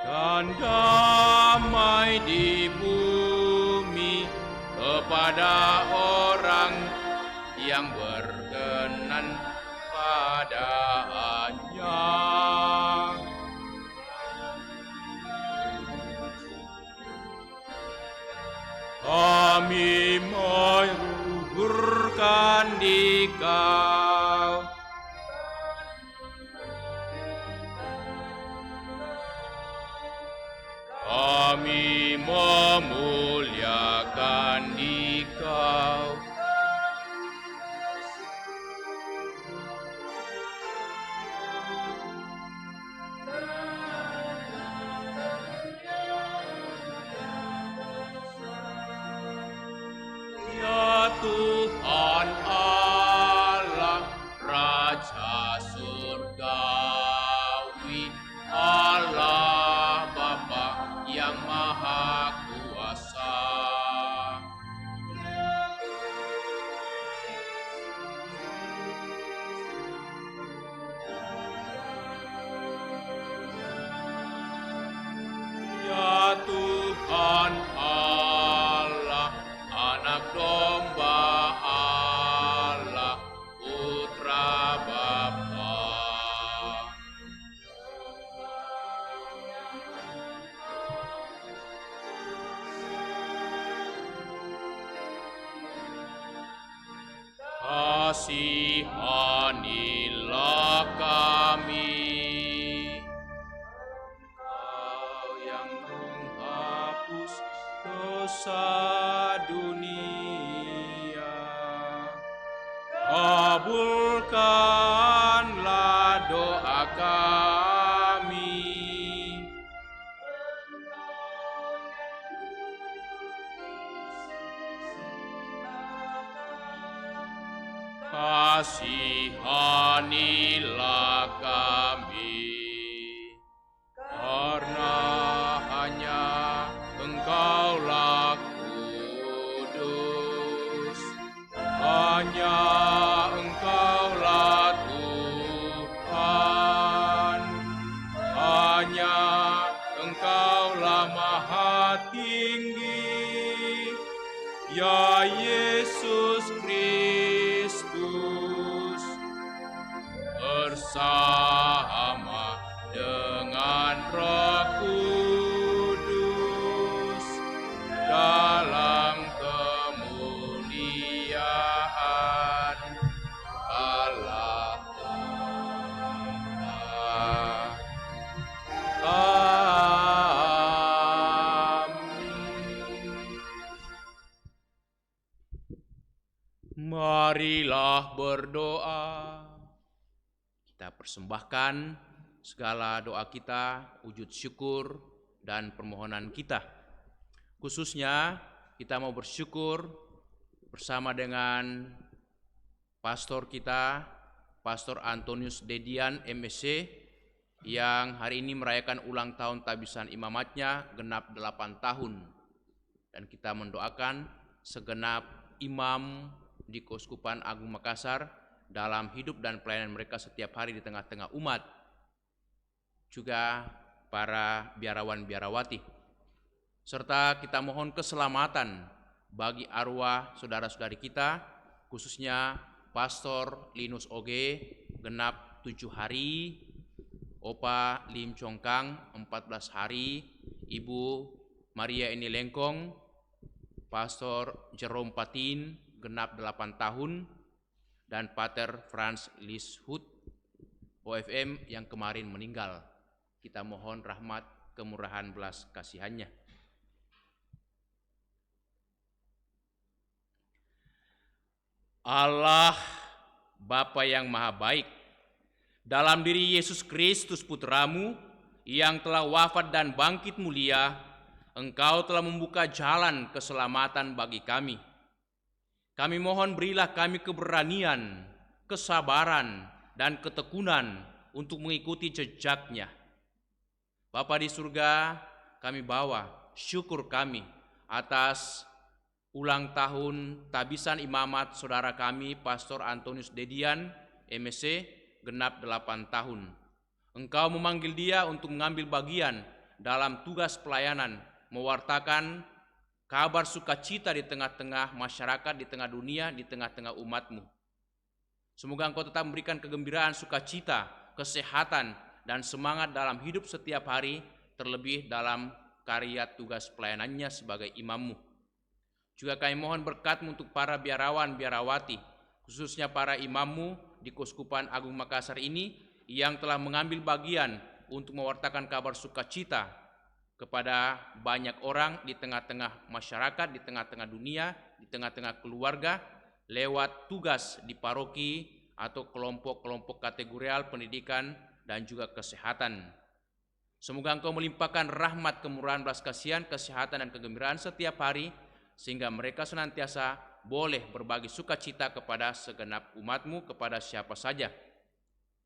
dan damai di bumi kepada orang yang berkenan keadaannya. Kami menyuburkan di Kau. Kami memuliakan di Kau. Ya Tuhan Allah, Raja Surgawi, Allah Bapa yang Maha Kuasa. Ya Tuhan Allah, Anak Domba Allah, Putra Bapa. Kasihanilah kami, Kau yang menghapus dosa dunia. Kabulkanlah doa kami. Kasihanilah kami, karena hanya Engkaulah kudus, hanya Engkaulah Tuhan, hanya Engkaulah Maha Tinggi, ya Yesus Kristus, bersama dengan Roh Kudus dalam kemuliaan Allah Bapa. Amin. Marilah berdoa. Kita persembahkan segala doa kita, wujud syukur dan permohonan kita. Khususnya kita mau bersyukur bersama dengan pastor kita, Pastor Antonius Dedian MSc, yang hari ini merayakan ulang tahun tabisan imamatnya genap 8 tahun. Dan kita mendoakan segenap imam di Keuskupan Agung Makassar dalam hidup dan pelayanan mereka setiap hari di tengah-tengah umat, juga para biarawan-biarawati. Serta kita mohon keselamatan bagi arwah saudara-saudari kita, khususnya Pastor Linus Oge genap 7 hari, Opa Lim Chongkang 14 hari, Ibu Maria Eni Lengkong, Pastor Jerome Patin genap 8 tahun, dan Pater Franz Lishut OFM yang kemarin meninggal. Kita mohon rahmat, kemurahan, belas kasihannya. Allah Bapa yang Maha Baik, dalam diri Yesus Kristus Putramu yang telah wafat dan bangkit mulia, Engkau telah membuka jalan keselamatan bagi kami. Kami mohon berilah kami keberanian, kesabaran, dan ketekunan untuk mengikuti jejaknya. Bapa di surga, kami bawa syukur kami atas ulang tahun tabisan imamat saudara kami, Pastor Antonius Dedian, MSc, genap 8 tahun. Engkau memanggil dia untuk mengambil bagian dalam tugas pelayanan, mewartakan kabar sukacita di tengah-tengah masyarakat, di tengah dunia, di tengah-tengah umatmu. Semoga Engkau tetap memberikan kegembiraan, sukacita, kesehatan, dan semangat dalam hidup setiap hari, terlebih dalam karya tugas pelayanannya sebagai imam-Mu. Juga kami mohon berkat-Mu untuk para biarawan, biarawati, khususnya para imam-Mu di Keuskupan Agung Makassar ini yang telah mengambil bagian untuk mewartakan kabar sukacita kepada banyak orang di tengah-tengah masyarakat, di tengah-tengah dunia, di tengah-tengah keluarga, lewat tugas di paroki atau kelompok-kelompok kategorial pendidikan dan juga kesehatan. Semoga Engkau melimpahkan rahmat, kemurahan, belas kasihan, kesehatan, dan kegembiraan setiap hari, sehingga mereka senantiasa boleh berbagi sukacita kepada segenap umat-Mu, kepada siapa saja.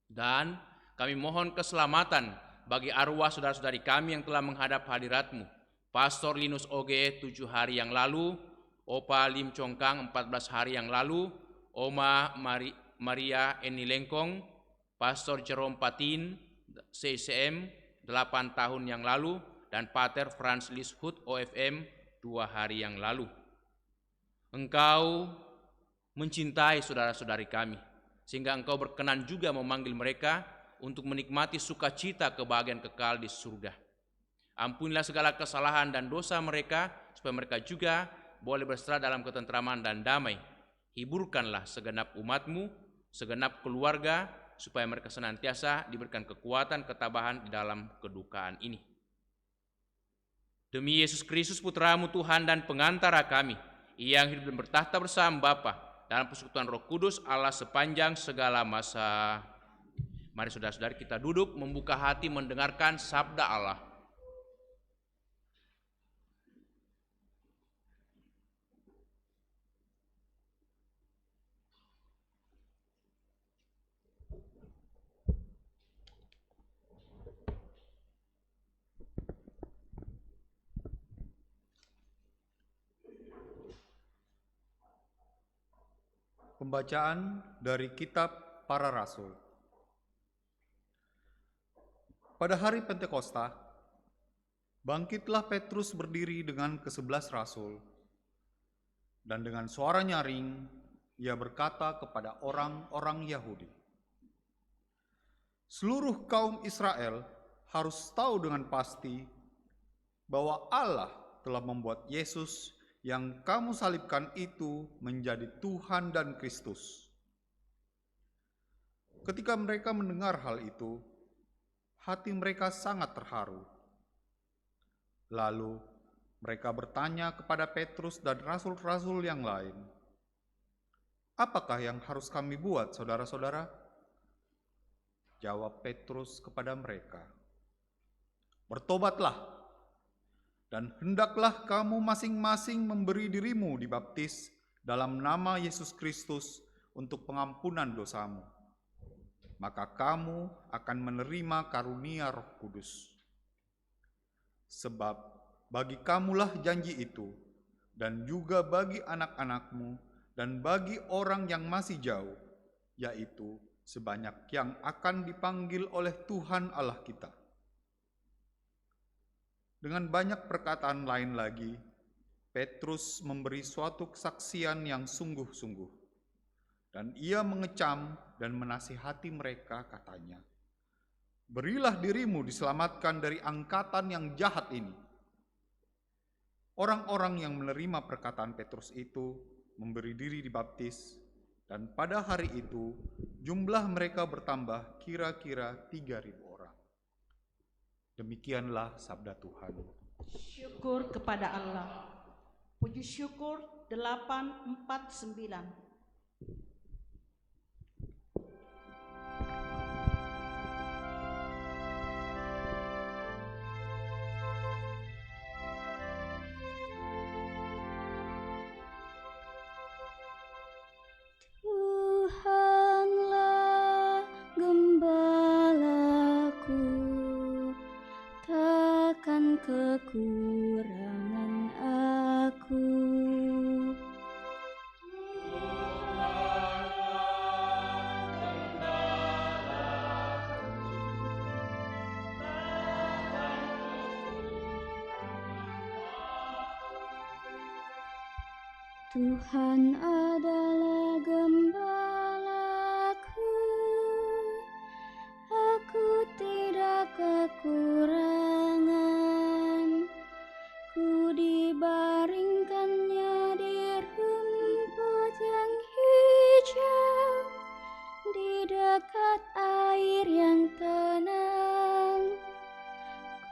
Dan kami mohon keselamatan bagi arwah saudara-saudari kami yang telah menghadap hadirat-Mu. Pastor Linus Oge 7 hari yang lalu, Opa Lim Congkang 14 hari yang lalu, Oma Maria Eni Lengkong, Pastor Jerome Patin, CCM 8 tahun yang lalu, dan Pater Franz Lishut OFM 2 hari yang lalu. Engkau mencintai saudara-saudari kami, sehingga Engkau berkenan juga memanggil mereka untuk menikmati sukacita kebahagiaan kekal di surga. Ampunilah segala kesalahan dan dosa mereka, supaya mereka juga boleh berserah dalam ketentraman dan damai. Hiburkanlah segenap umat-Mu, segenap keluarga, supaya mereka senantiasa diberikan kekuatan, ketabahan di dalam kedukaan ini. Demi Yesus Kristus, Putra-Mu Tuhan dan pengantara kami, yang hidup dan bertahta bersama Bapa dalam persekutuan Roh Kudus Allah sepanjang segala masa. Mari saudara-saudari kita duduk, membuka hati mendengarkan sabda Allah. Pembacaan dari Kitab Para Rasul. Pada hari Pentakosta, bangkitlah Petrus berdiri dengan ke-11 rasul, dan dengan suara nyaring ia berkata kepada orang-orang Yahudi, "Seluruh kaum Israel harus tahu dengan pasti bahwa Allah telah membuat Yesus yang kamu salibkan itu menjadi Tuhan dan Kristus." Ketika mereka mendengar hal itu, hati mereka sangat terharu. Lalu mereka bertanya kepada Petrus dan rasul-rasul yang lain, "Apakah yang harus kami buat, saudara-saudara?" Jawab Petrus kepada mereka, "Bertobatlah, dan hendaklah kamu masing-masing memberi dirimu dibaptis dalam nama Yesus Kristus untuk pengampunan dosamu. Maka kamu akan menerima karunia Roh Kudus. Sebab bagi kamulah janji itu, dan juga bagi anak-anakmu, dan bagi orang yang masih jauh, yaitu sebanyak yang akan dipanggil oleh Tuhan Allah kita." Dengan banyak perkataan lain lagi, Petrus memberi suatu kesaksian yang sungguh-sungguh. Dan ia mengecam dan menasihati mereka, katanya, "Berilah dirimu diselamatkan dari angkatan yang jahat ini." Orang-orang yang menerima perkataan Petrus itu memberi diri dibaptis, dan pada hari itu jumlah mereka bertambah kira-kira 3.000 orang. Demikianlah sabda Tuhan. Syukur kepada Allah. Puji syukur 849. Tuhanlah gembalaku, takkan kekurangan aku. Tuhan adalah gembalaku, kekurangan, ku dibaringkannya di rumput yang hijau, di dekat air yang tenang,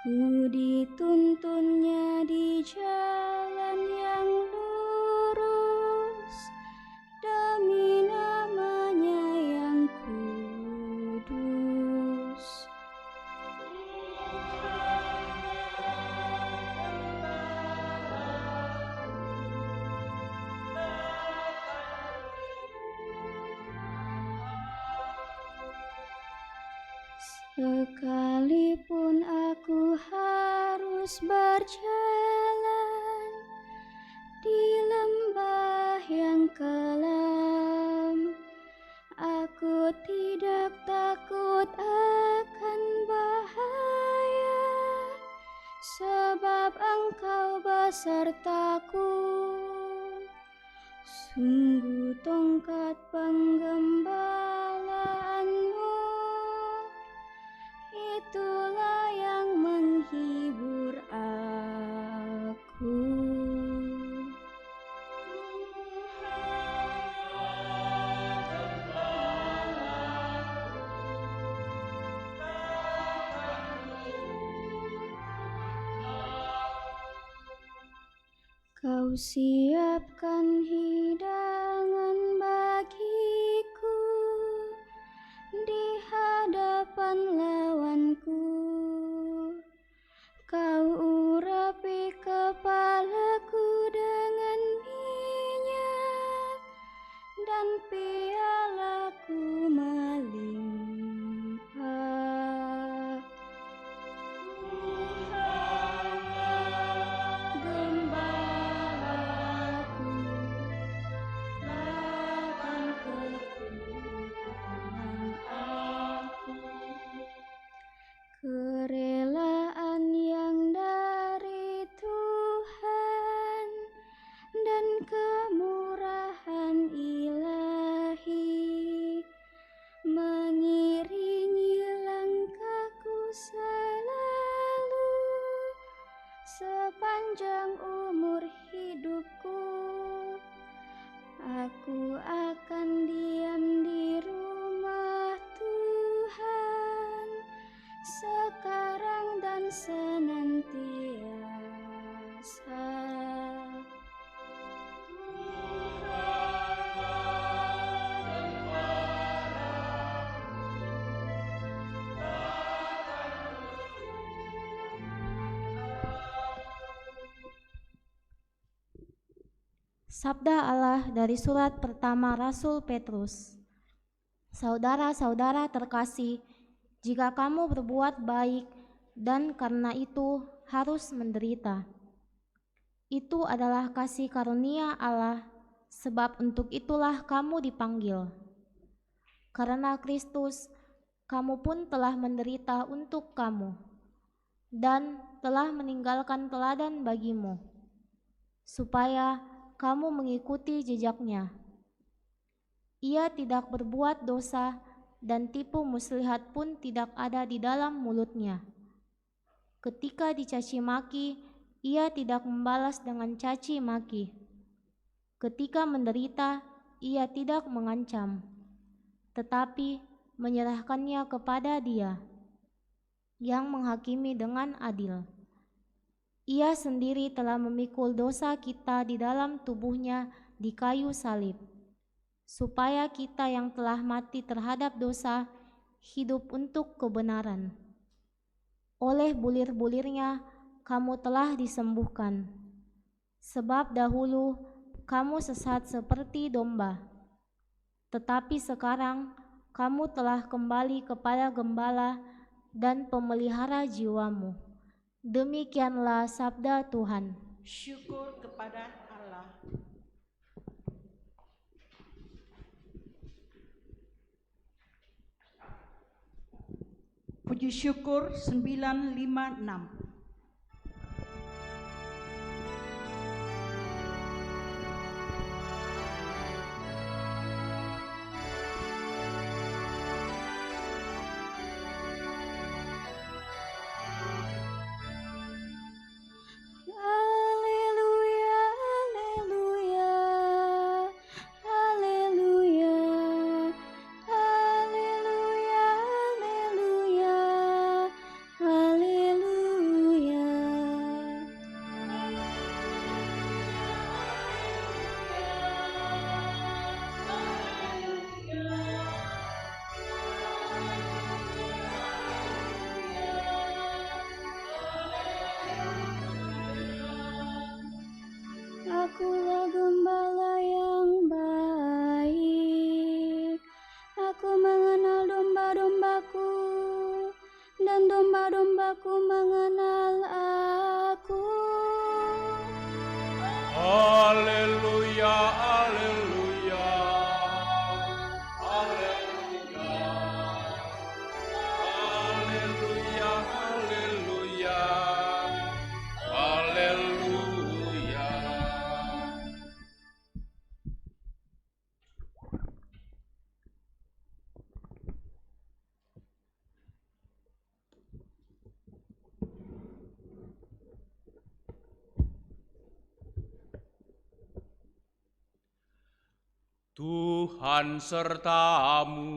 ku dituntunnya di jalan yang lurus, demi namanya yang kudus. Sekalipun aku harus berjalan di lembah yang kelam, aku tidak takut akan bahaya, sebab Engkau besertaku. Sungguh tongkat penggembalaanmu, itulah yang menghibur aku. Kau siapkan hidangan bagiku di hadapan lawanku. Kau urapi kepalaku dengan minyak, dan pialaku melimpah. Gembalaku, lakukan kekurangan aku. Kerelaan yang dari Tuhan dan kemurahan ilahi mengiringi langkahku selalu sepanjang umur hidupku. Aku akan diam di rumah Tuhan sekarang dan senantiasa. Sabda Allah dari surat pertama Rasul Petrus. Saudara-saudara terkasih, jika kamu berbuat baik dan karena itu harus menderita, itu adalah kasih karunia Allah, sebab untuk itulah kamu dipanggil. Karena Kristus, kamu pun telah menderita untuk kamu, dan telah meninggalkan teladan bagimu, supaya kamu mengikuti jejaknya. Ia tidak berbuat dosa, dan tipu muslihat pun tidak ada di dalam mulutnya. Ketika dicaci maki, ia tidak membalas dengan caci maki. Ketika menderita, ia tidak mengancam, tetapi menyerahkannya kepada Dia yang menghakimi dengan adil. Ia sendiri telah memikul dosa kita di dalam tubuhnya di kayu salib, supaya kita yang telah mati terhadap dosa hidup untuk kebenaran. Oleh bulir-bulirnya kamu telah disembuhkan, sebab dahulu kamu sesat seperti domba, tetapi sekarang kamu telah kembali kepada Gembala dan pemelihara jiwamu. Demikianlah sabda Tuhan. Syukur kepada Allah. Puji syukur 956. Akulah gembala yang baik. Aku mengenal domba-dombaku, dan domba-dombaku mengenal aku. Haleluya, haleluya, haleluya, haleluya, haleluya, haleluya. Tuhan sertamu.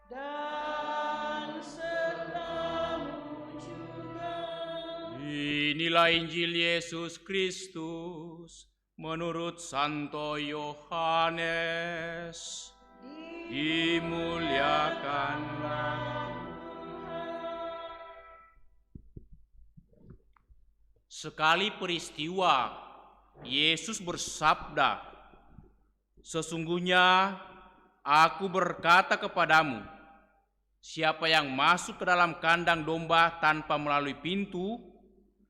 Dan sertamu juga. Inilah Injil Yesus Kristus menurut Santo Yohanes. Dimuliakanlah. Sekali peristiwa, Yesus bersabda, "Sesungguhnya aku berkata kepadamu, siapa yang masuk ke dalam kandang domba tanpa melalui pintu,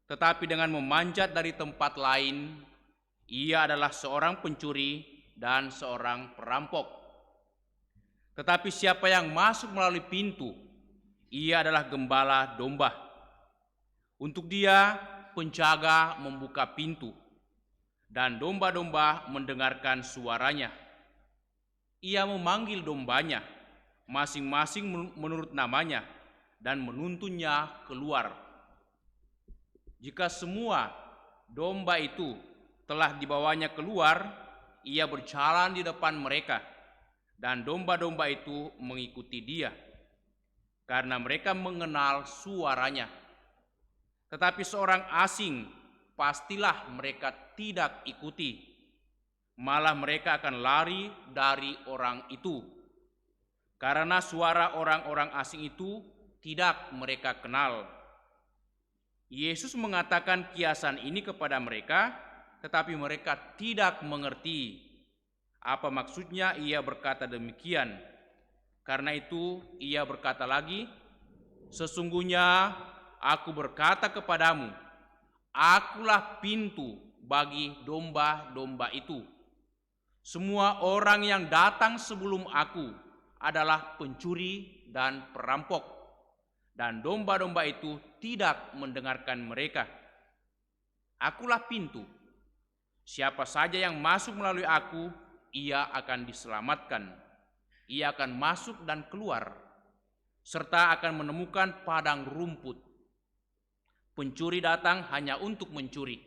tetapi dengan memanjat dari tempat lain, ia adalah seorang pencuri dan seorang perampok. Tetapi siapa yang masuk melalui pintu, ia adalah gembala domba. Untuk dia, penjaga membuka pintu, dan domba-domba mendengarkan suaranya. Ia memanggil dombanya, masing-masing menurut namanya, dan menuntunnya keluar. Jika semua domba itu telah dibawanya keluar, ia berjalan di depan mereka, dan domba-domba itu mengikuti dia, karena mereka mengenal suaranya. Tetapi seorang asing pastilah mereka tidak ikuti, malah mereka akan lari dari orang itu, karena suara orang-orang asing itu tidak mereka kenal." Yesus mengatakan kiasan ini kepada mereka, tetapi mereka tidak mengerti apa maksudnya ia berkata demikian. Karena itu ia berkata lagi, "Sesungguhnya aku berkata kepadamu, akulah pintu bagi domba-domba itu. Semua orang yang datang sebelum aku adalah pencuri dan perampok, dan domba-domba itu tidak mendengarkan mereka. Akulah pintu. Siapa saja yang masuk melalui aku, ia akan diselamatkan. Ia akan masuk dan keluar, serta akan menemukan padang rumput. Pencuri datang hanya untuk mencuri,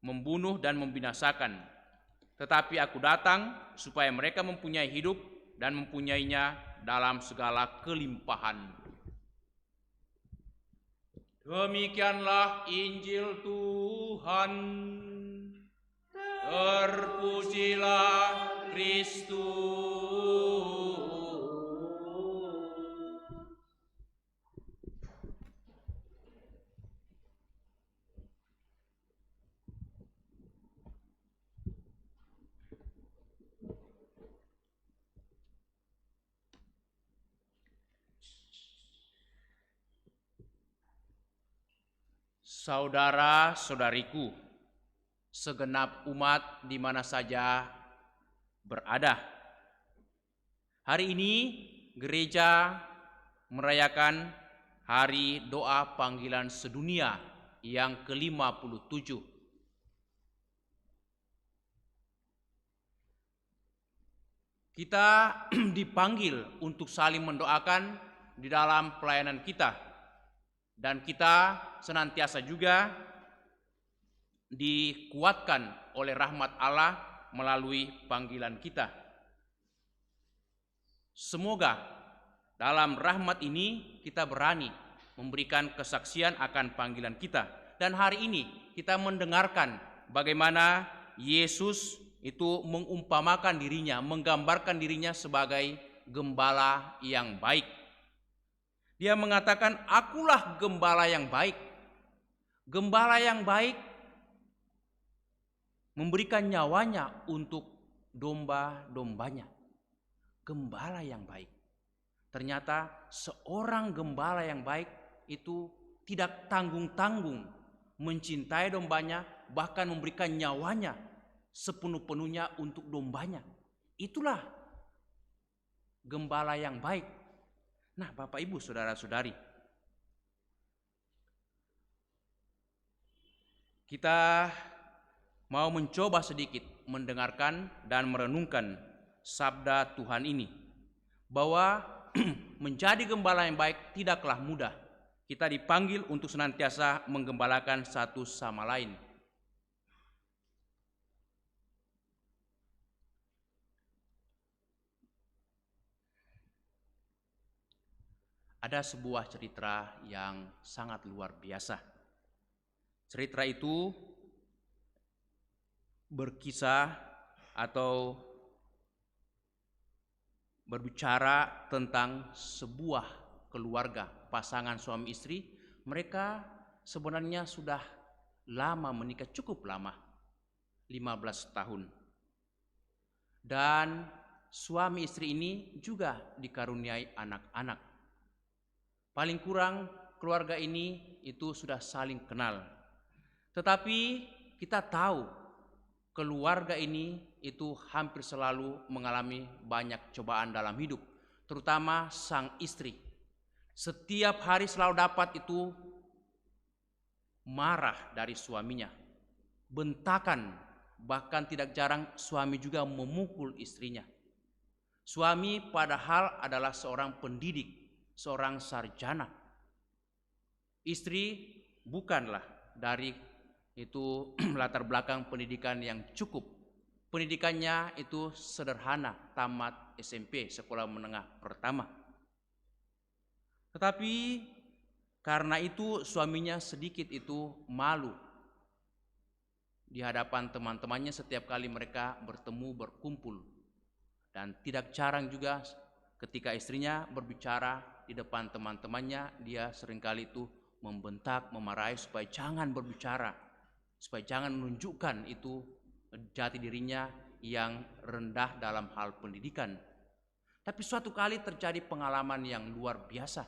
membunuh dan membinasakan. Tetapi aku datang supaya mereka mempunyai hidup dan mempunyainya dalam segala kelimpahan." Demikianlah Injil Tuhan. Terpujilah Kristus. Saudara-saudariku, segenap umat di mana saja berada. Hari ini gereja merayakan Hari Doa Panggilan Sedunia yang ke-57. Kita dipanggil untuk saling mendoakan di dalam pelayanan kita. Dan kita senantiasa juga dikuatkan oleh rahmat Allah melalui panggilan kita. Semoga dalam rahmat ini kita berani memberikan kesaksian akan panggilan kita. Dan hari ini kita mendengarkan bagaimana Yesus itu mengumpamakan dirinya, menggambarkan dirinya sebagai gembala yang baik. Dia mengatakan, "Akulah gembala yang baik." Gembala yang baik memberikan nyawanya untuk domba-dombanya. Gembala yang baik. Ternyata seorang gembala yang baik itu tidak tanggung-tanggung mencintai dombanya, bahkan memberikan nyawanya sepenuh-penuhnya untuk dombanya. Itulah gembala yang baik. Nah, Bapak Ibu, saudara-saudari, kita mau mencoba sedikit mendengarkan dan merenungkan sabda Tuhan ini, bahwa menjadi gembala yang baik tidaklah mudah. Kita dipanggil untuk senantiasa menggembalakan satu sama lain. Ada sebuah cerita yang sangat luar biasa. Cerita itu berkisah atau berbicara tentang sebuah keluarga, pasangan suami istri. Mereka sebenarnya sudah lama menikah, cukup lama, 15 tahun. Dan suami istri ini juga dikaruniai anak-anak. Paling kurang keluarga ini itu sudah saling kenal. Tetapi kita tahu keluarga ini itu hampir selalu mengalami banyak cobaan dalam hidup, terutama sang istri. Setiap hari selalu dapat itu marah dari suaminya, bentakan, bahkan tidak jarang suami juga memukul istrinya. Suami padahal adalah seorang pendidik, seorang sarjana. Istri bukanlah dari itu latar belakang pendidikan yang cukup. Pendidikannya itu sederhana, tamat SMP, sekolah menengah pertama. Tetapi karena itu suaminya sedikit itu malu di hadapan teman-temannya setiap kali mereka bertemu berkumpul. Dan tidak jarang juga ketika istrinya berbicara di depan teman-temannya, dia seringkali itu membentak, memarahi supaya jangan berbicara, supaya jangan menunjukkan itu jati dirinya yang rendah dalam hal pendidikan. Tapi suatu kali terjadi pengalaman yang luar biasa.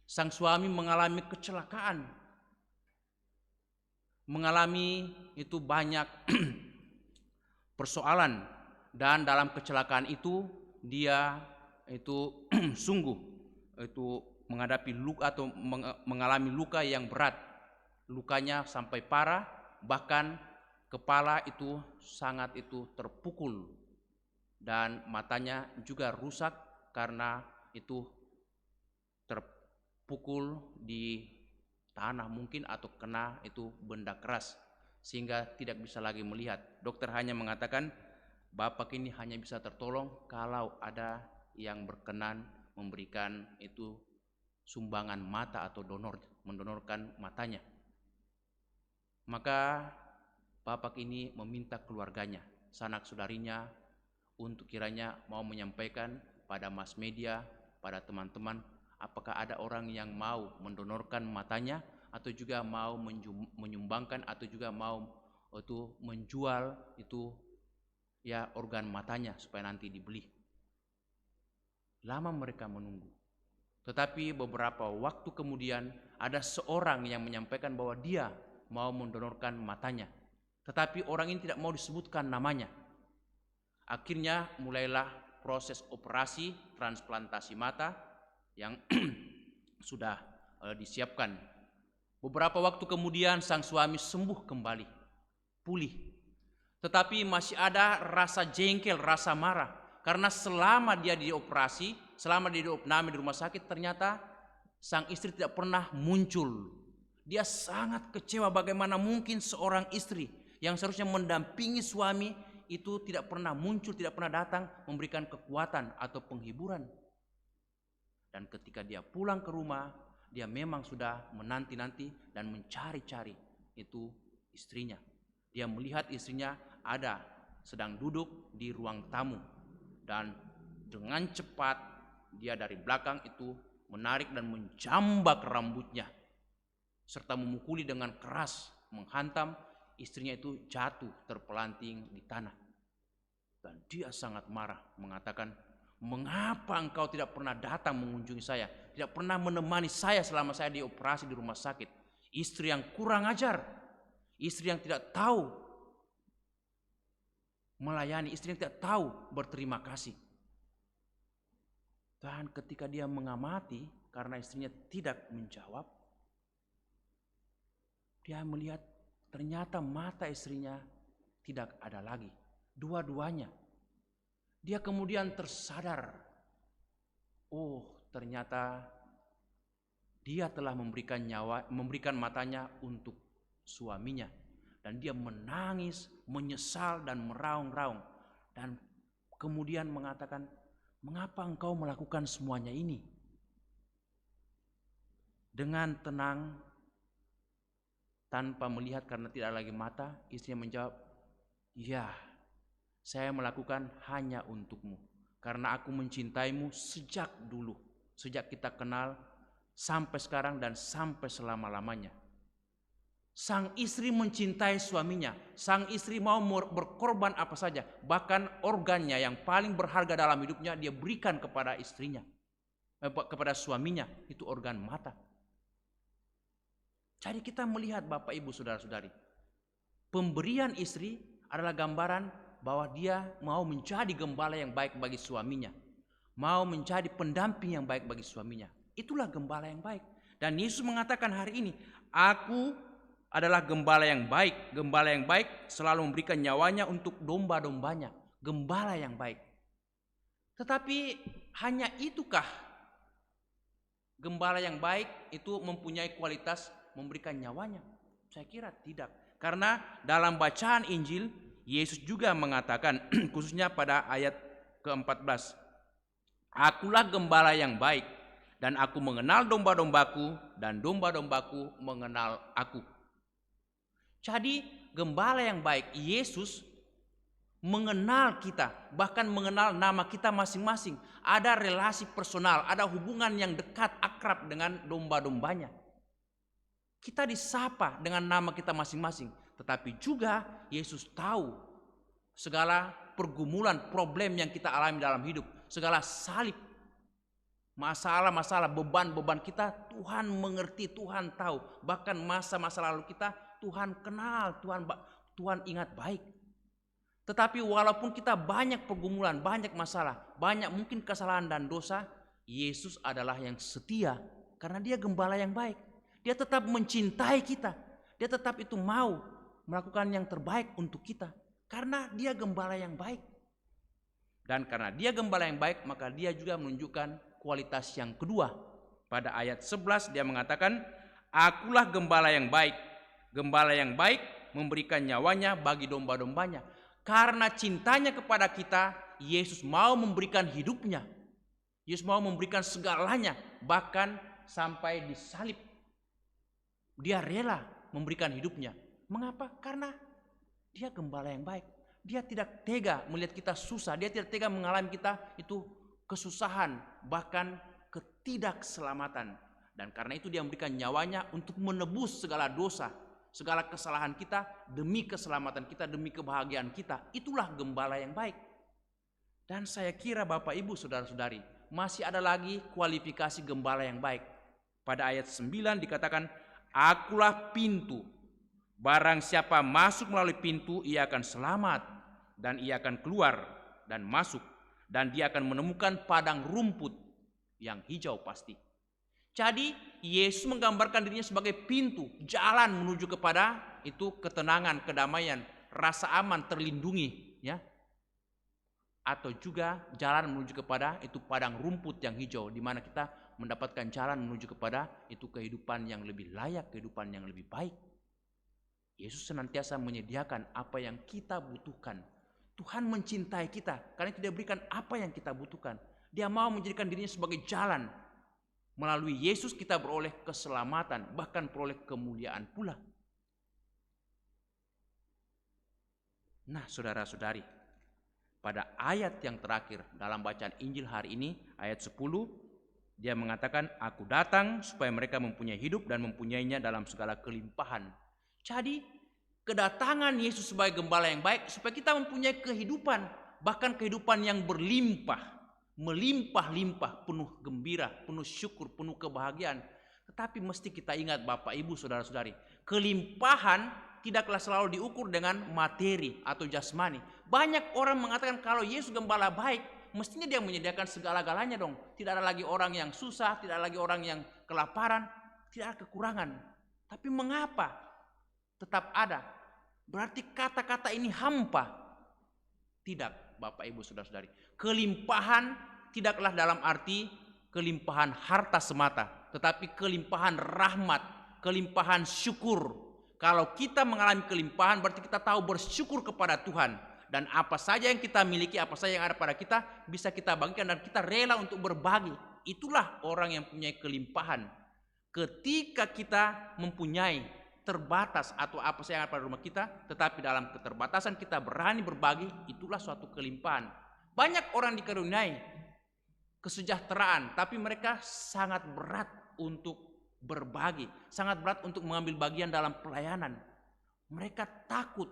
Sang suami mengalami kecelakaan, mengalami itu banyak persoalan, dan dalam kecelakaan itu dia itu sungguh itu menghadapi luka atau mengalami luka yang berat. Lukanya sampai parah, bahkan kepala itu sangat itu terpukul dan matanya juga rusak karena itu terpukul di tanah mungkin atau kena itu benda keras sehingga tidak bisa lagi melihat. Dokter hanya mengatakan bapak ini hanya bisa tertolong kalau ada yang berkenan memberikan itu sumbangan mata atau mendonorkan matanya. Maka bapak ini meminta keluarganya, sanak saudarinya untuk kiranya mau menyampaikan pada mass media, pada teman-teman, apakah ada orang yang mau mendonorkan matanya atau juga mau menyumbangkan atau juga mau itu menjual itu ya organ matanya supaya nanti dibeli. Lama mereka menunggu. Tetapi beberapa waktu kemudian ada seorang yang menyampaikan bahwa dia mau mendonorkan matanya. Tetapi orang ini tidak mau disebutkan namanya. Akhirnya mulailah proses operasi transplantasi mata yang sudah disiapkan. Beberapa waktu kemudian sang suami sembuh kembali, pulih. Tetapi masih ada rasa jengkel, rasa marah. Karena selama dia dioperasi, selama dia diopname di rumah sakit, ternyata sang istri tidak pernah muncul. Dia sangat kecewa bagaimana mungkin seorang istri yang seharusnya mendampingi suami itu tidak pernah muncul, tidak pernah datang memberikan kekuatan atau penghiburan. Dan ketika dia pulang ke rumah, dia memang sudah menanti-nanti dan mencari-cari itu istrinya. Dia melihat istrinya ada sedang duduk di ruang tamu. Dan dengan cepat dia dari belakang itu menarik dan menjambak rambutnya serta memukuli dengan keras, menghantam istrinya itu jatuh terpelanting di tanah. Dan dia sangat marah, mengatakan, mengapa engkau tidak pernah datang mengunjungi saya, tidak pernah menemani saya selama saya dioperasi di rumah sakit. Istri yang kurang ajar, istri yang tidak tahu melayani, istri yang tidak tahu berterima kasih. Dan ketika dia mengamati, karena istrinya tidak menjawab, dia melihat ternyata mata istrinya tidak ada lagi, dua-duanya. Dia kemudian tersadar, oh ternyata dia telah memberikan matanya untuk suaminya. Dan dia menangis, menyesal dan meraung-raung. Dan kemudian mengatakan, mengapa engkau melakukan semuanya ini? Dengan tenang, tanpa melihat karena tidak lagi mata, istrinya menjawab, ya, saya melakukan hanya untukmu, karena aku mencintaimu sejak dulu, sejak kita kenal sampai sekarang dan sampai selama-lamanya. Sang istri mencintai suaminya, sang istri mau berkorban apa saja, bahkan organnya yang paling berharga dalam hidupnya dia berikan kepada istrinya, kepada suaminya, itu organ mata. Jadi kita melihat Bapak Ibu Saudara-saudari, pemberian istri adalah gambaran bahwa dia mau menjadi gembala yang baik bagi suaminya, mau menjadi pendamping yang baik bagi suaminya. Itulah gembala yang baik. Dan Yesus mengatakan hari ini, aku adalah gembala yang baik. Gembala yang baik selalu memberikan nyawanya untuk domba-dombanya. Gembala yang baik. Tetapi hanya itukah gembala yang baik itu mempunyai kualitas memberikan nyawanya? Saya kira tidak. Karena dalam bacaan Injil, Yesus juga mengatakan, khususnya pada ayat ke-14, akulah gembala yang baik, dan aku mengenal domba-dombaku, dan domba-dombaku mengenal aku. Jadi gembala yang baik, Yesus mengenal kita, bahkan mengenal nama kita masing-masing. Ada relasi personal, ada hubungan yang dekat, akrab dengan domba-dombanya. Kita disapa dengan nama kita masing-masing. Tetapi juga Yesus tahu segala pergumulan, problem yang kita alami dalam hidup, segala salib, masalah-masalah, beban-beban kita, Tuhan mengerti, Tuhan tahu. Bahkan masa-masa lalu kita, Tuhan kenal, Tuhan ingat baik. Tetapi walaupun kita banyak pergumulan, banyak masalah, banyak mungkin kesalahan dan dosa, Yesus adalah yang setia karena dia gembala yang baik. Dia tetap mencintai kita, dia tetap itu mau melakukan yang terbaik untuk kita karena dia gembala yang baik. Dan karena dia gembala yang baik, maka dia juga menunjukkan kualitas yang kedua. Pada ayat 11 dia mengatakan, akulah gembala yang baik. Gembala yang baik memberikan nyawanya bagi domba-dombanya. Karena cintanya kepada kita, Yesus mau memberikan hidupnya. Yesus mau memberikan segalanya, bahkan sampai disalib. Dia rela memberikan hidupnya. Mengapa? Karena dia gembala yang baik. Dia tidak tega melihat kita susah. Dia tidak tega mengalami kita itu kesusahan, bahkan ketidakselamatan. Dan karena itu dia memberikan nyawanya untuk menebus segala dosa, segala kesalahan kita demi keselamatan kita, demi kebahagiaan kita. Itulah gembala yang baik. Dan saya kira Bapak Ibu Saudara-saudari, masih ada lagi kualifikasi gembala yang baik. Pada ayat 9 dikatakan, akulah pintu. Barang siapa masuk melalui pintu, ia akan selamat, dan ia akan keluar dan masuk, dan dia akan menemukan padang rumput yang hijau pasti. Jadi Yesus menggambarkan dirinya sebagai pintu, jalan menuju kepada itu ketenangan, kedamaian, rasa aman, terlindungi, ya. Atau juga jalan menuju kepada itu padang rumput yang hijau, di mana kita mendapatkan jalan menuju kepada itu kehidupan yang lebih layak, kehidupan yang lebih baik. Yesus senantiasa menyediakan apa yang kita butuhkan. Tuhan mencintai kita karena tidak berikan apa yang kita butuhkan. Dia mau menjadikan dirinya sebagai jalan. Melalui Yesus kita beroleh keselamatan, bahkan beroleh kemuliaan pula. Nah, saudara-saudari, pada ayat yang terakhir dalam bacaan Injil hari ini, ayat 10, dia mengatakan, aku datang supaya mereka mempunyai hidup dan mempunyainya dalam segala kelimpahan. Jadi kedatangan Yesus sebagai gembala yang baik supaya kita mempunyai kehidupan, bahkan kehidupan yang berlimpah, melimpah-limpah, penuh gembira, penuh syukur, penuh kebahagiaan. Tetapi mesti kita ingat Bapak Ibu Saudara-saudari, kelimpahan tidaklah selalu diukur dengan materi atau jasmani. Banyak orang mengatakan kalau Yesus gembala baik, mestinya dia menyediakan segala-galanya dong. Tidak ada lagi orang yang susah, tidak ada lagi orang yang kelaparan, tidak ada kekurangan. Tapi mengapa tetap ada? Berarti kata-kata ini hampa. Tidak, Bapak Ibu Saudara-saudari. Kelimpahan tidaklah dalam arti kelimpahan harta semata, tetapi kelimpahan rahmat, kelimpahan syukur. Kalau kita mengalami kelimpahan berarti kita tahu bersyukur kepada Tuhan. Dan apa saja yang kita miliki, apa saja yang ada pada kita bisa kita bagikan dan kita rela untuk berbagi. Itulah orang yang punya kelimpahan. Ketika kita mempunyai terbatas atau apa saja yang ada pada rumah kita, tetapi dalam keterbatasan kita berani berbagi, itulah suatu kelimpahan. Banyak orang dikaruniai kesejahteraan, tapi mereka sangat berat untuk berbagi, sangat berat untuk mengambil bagian dalam pelayanan. Mereka takut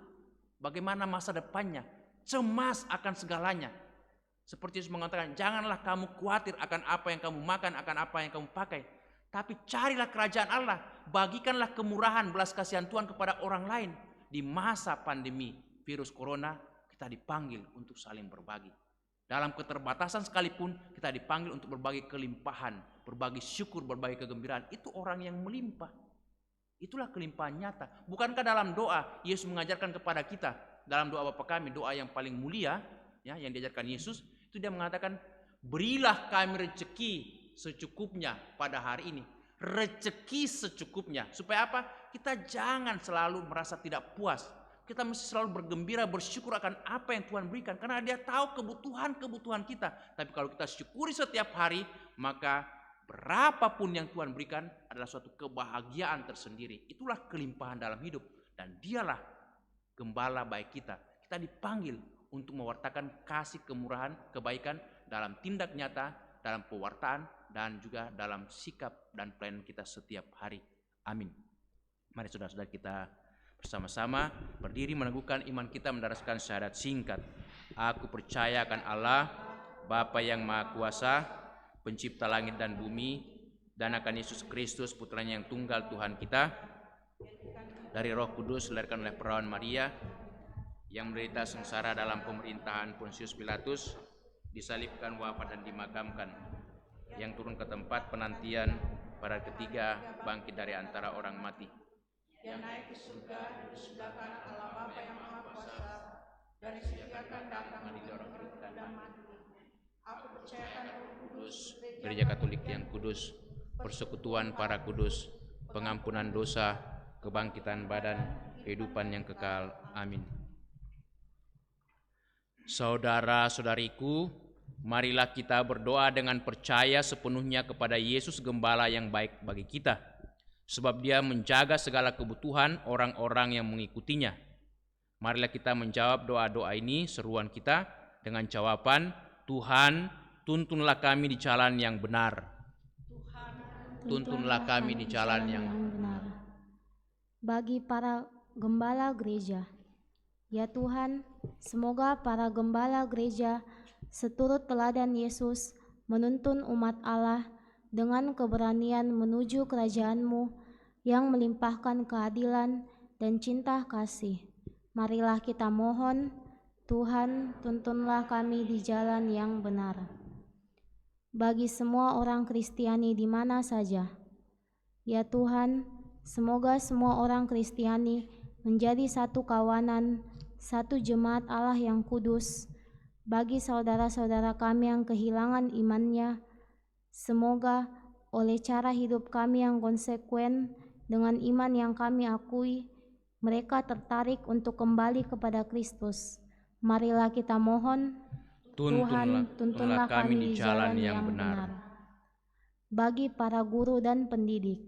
bagaimana masa depannya, cemas akan segalanya. Seperti Yesus mengatakan, janganlah kamu khawatir akan apa yang kamu makan, akan apa yang kamu pakai. Tapi carilah kerajaan Allah, bagikanlah kemurahan, belas kasihan Tuhan kepada orang lain. Di masa pandemi virus corona, kita dipanggil untuk saling berbagi. Dalam keterbatasan sekalipun, kita dipanggil untuk berbagi kelimpahan, berbagi syukur, berbagi kegembiraan. Itu orang yang melimpah. Itulah kelimpahan nyata. Bukankah dalam doa Yesus mengajarkan kepada kita, dalam doa Bapa kami, doa yang paling mulia ya, yang diajarkan Yesus, itu dia mengatakan, berilah kami rezeki secukupnya pada hari ini. Rezeki secukupnya. Supaya apa? Kita jangan selalu merasa tidak puas. Kita mesti selalu bergembira, bersyukur akan apa yang Tuhan berikan. Karena dia tahu kebutuhan-kebutuhan kita. Tapi kalau kita syukuri setiap hari, maka berapapun yang Tuhan berikan adalah suatu kebahagiaan tersendiri. Itulah kelimpahan dalam hidup. Dan dialah gembala baik kita. Kita dipanggil untuk mewartakan kasih, kemurahan, kebaikan dalam tindak nyata, dalam pewartaan, dan juga dalam sikap dan pelayanan kita setiap hari. Amin. Mari saudara-saudara kita bersama-sama berdiri meneguhkan iman kita, mendaraskan syahadat singkat. Aku percaya akan Allah, Bapa yang Maha Kuasa, pencipta langit dan bumi, dan akan Yesus Kristus, putranya yang tunggal Tuhan kita, dari Roh Kudus, dilahirkan oleh perawan Maria, yang menderita sengsara dalam pemerintahan Pontius Pilatus, disalibkan, wafat dan dimakamkan, yang turun ke tempat penantian, pada ketiga bangkit dari antara orang mati, yang naik ke surga, di sebelah kanan Allah Bapa yang Maha Kuasa, dan disediakan datang bagi orang hidup dan mati. Aku percayakan Roh Kudus, Gereja Katolik yang kudus, persekutuan para kudus, pengampunan dosa, kebangkitan badan, kehidupan yang kekal. Amin. Saudara-saudariku, marilah kita berdoa dengan percaya sepenuhnya kepada Yesus Gembala yang baik bagi kita, sebab Dia menjaga segala kebutuhan orang-orang yang mengikutinya. Marilah kita menjawab doa-doa ini, seruan kita, dengan jawaban, Tuhan, tuntunlah kami di jalan yang benar. Tuntunlah kami di jalan yang benar. Bagi para gembala gereja, ya Tuhan, semoga para gembala gereja seturut teladan Yesus menuntun umat Allah dengan keberanian menuju kerajaan-Mu yang melimpahkan keadilan dan cinta kasih. Marilah kita mohon, Tuhan, tuntunlah kami di jalan yang benar. Bagi semua orang Kristiani di mana saja, ya Tuhan, semoga semua orang Kristiani menjadi satu kawanan, satu jemaat Allah yang kudus. Bagi saudara-saudara kami yang kehilangan imannya, semoga oleh cara hidup kami yang konsekuen dengan iman yang kami akui, mereka tertarik untuk kembali kepada Kristus. Marilah kita mohon, Tuhan, tuntunlah kami di jalan yang benar. Bagi para guru dan pendidik,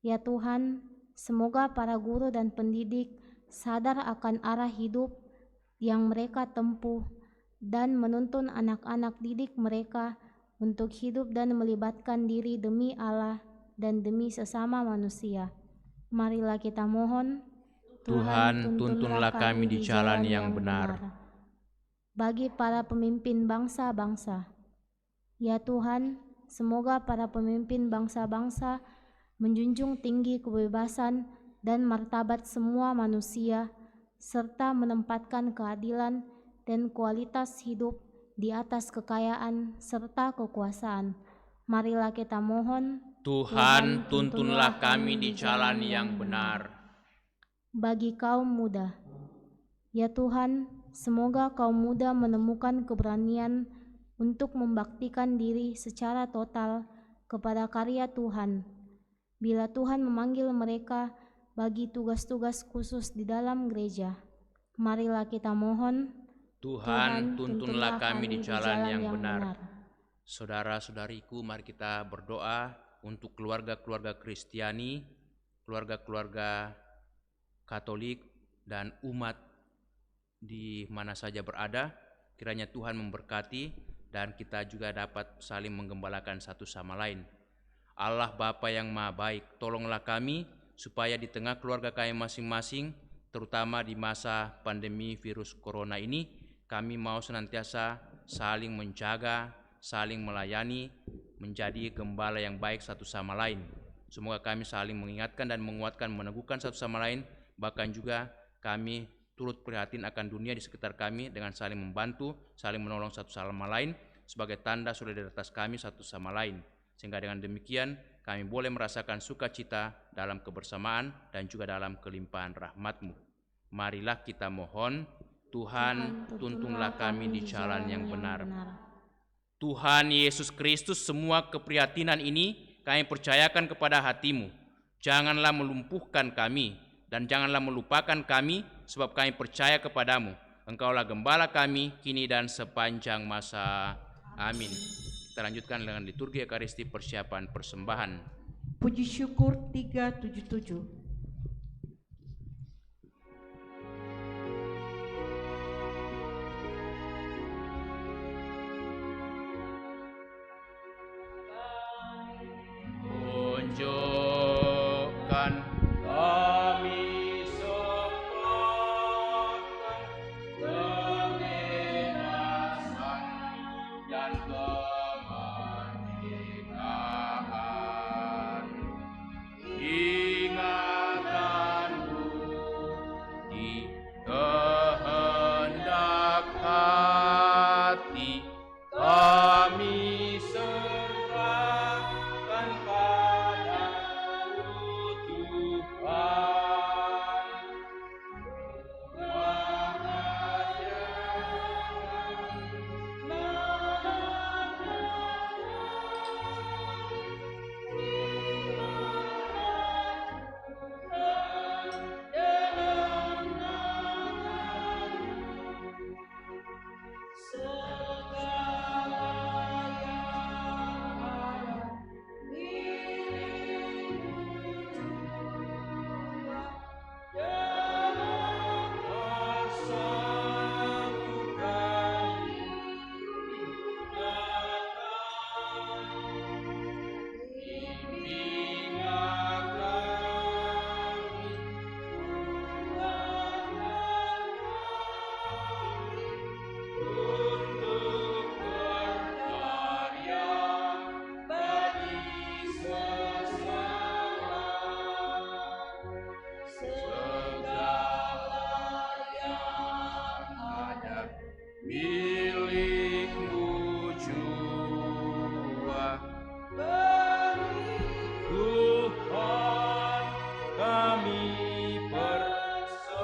ya Tuhan, semoga para guru dan pendidik sadar akan arah hidup yang mereka tempuh dan menuntun anak-anak didik mereka untuk hidup dan melibatkan diri demi Allah dan demi sesama manusia. Marilah kita mohon, Tuhan, tuntunlah kami di jalan yang benar. Bagi para pemimpin bangsa-bangsa, ya Tuhan, semoga para pemimpin bangsa-bangsa menjunjung tinggi kebebasan dan martabat semua manusia, serta menempatkan keadilan dan kualitas hidup di atas kekayaan serta kekuasaan. Marilah kita mohon, Tuhan, tuntunlah kami di jalan yang benar. Bagi kaum muda, ya Tuhan, semoga kaum muda menemukan keberanian untuk membaktikan diri secara total kepada karya Tuhan. Bila Tuhan memanggil mereka bagi tugas-tugas khusus di dalam gereja, marilah kita mohon, Tuhan, tuntunlah kami di jalan yang benar. Saudara-saudariku, mari kita berdoa untuk keluarga-keluarga Kristiani, keluarga-keluarga Katolik, dan umat di mana saja berada. Kiranya Tuhan memberkati dan kita juga dapat saling menggembalakan satu sama lain. Allah Bapa yang Maha Baik, tolonglah kami supaya di tengah keluarga kami masing-masing, terutama di masa pandemi virus corona ini, kami mau senantiasa saling menjaga, saling melayani, menjadi gembala yang baik satu sama lain. Semoga kami saling mengingatkan dan menguatkan, meneguhkan satu sama lain, bahkan juga kami turut prihatin akan dunia di sekitar kami dengan saling membantu, saling menolong satu sama lain sebagai tanda solidaritas kami satu sama lain. Sehingga dengan demikian kami boleh merasakan sukacita dalam kebersamaan dan juga dalam kelimpahan rahmat-Mu. Marilah kita mohon, Tuhan, tuntunlah kami di jalan yang benar. Tuhan Yesus Kristus, semua keprihatinan ini kami percayakan kepada hati-Mu. Janganlah melumpuhkan kami dan janganlah melupakan kami, sebab kami percaya kepadamu. Engkaulah gembala kami kini dan sepanjang masa. Amin. Kita lanjutkan dengan liturgi Ekaristi persiapan persembahan. Puji syukur 377. Tunjukkan kami sepakat kebebasan dan kemerdekaan. Ingatanmu di kehendak hati kami serahkan pada Tuhan. Milikmu jua, Tuhan kami persembahkan.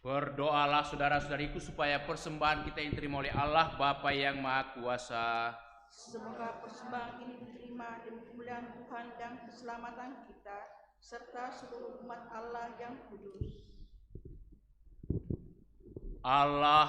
Berdoalah saudara-saudariku supaya persembahan kita yang diterima oleh Allah Bapa yang Maha Kuasa. Semoga persembahan ini diterima demi kemuliaan Tuhan dan keselamatan kita, serta seluruh umat Allah yang kudus. Allah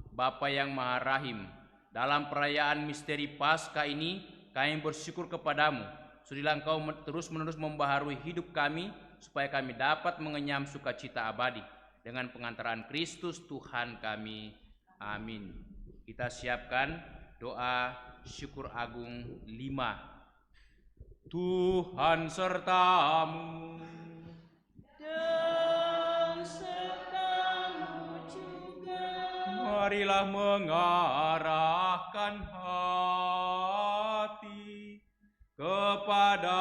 Bapa yang Maha Rahim, dalam perayaan misteri Paskah ini kami bersyukur kepadamu. Sudilah Engkau terus-menerus membaharui hidup kami supaya kami dapat mengenyam sukacita abadi dengan pengantaran Kristus Tuhan kami. Amin. Kita siapkan doa syukur agung 5. Tuhan sertamu. Dan sertamu juga. Marilah mengarahkan hati kepada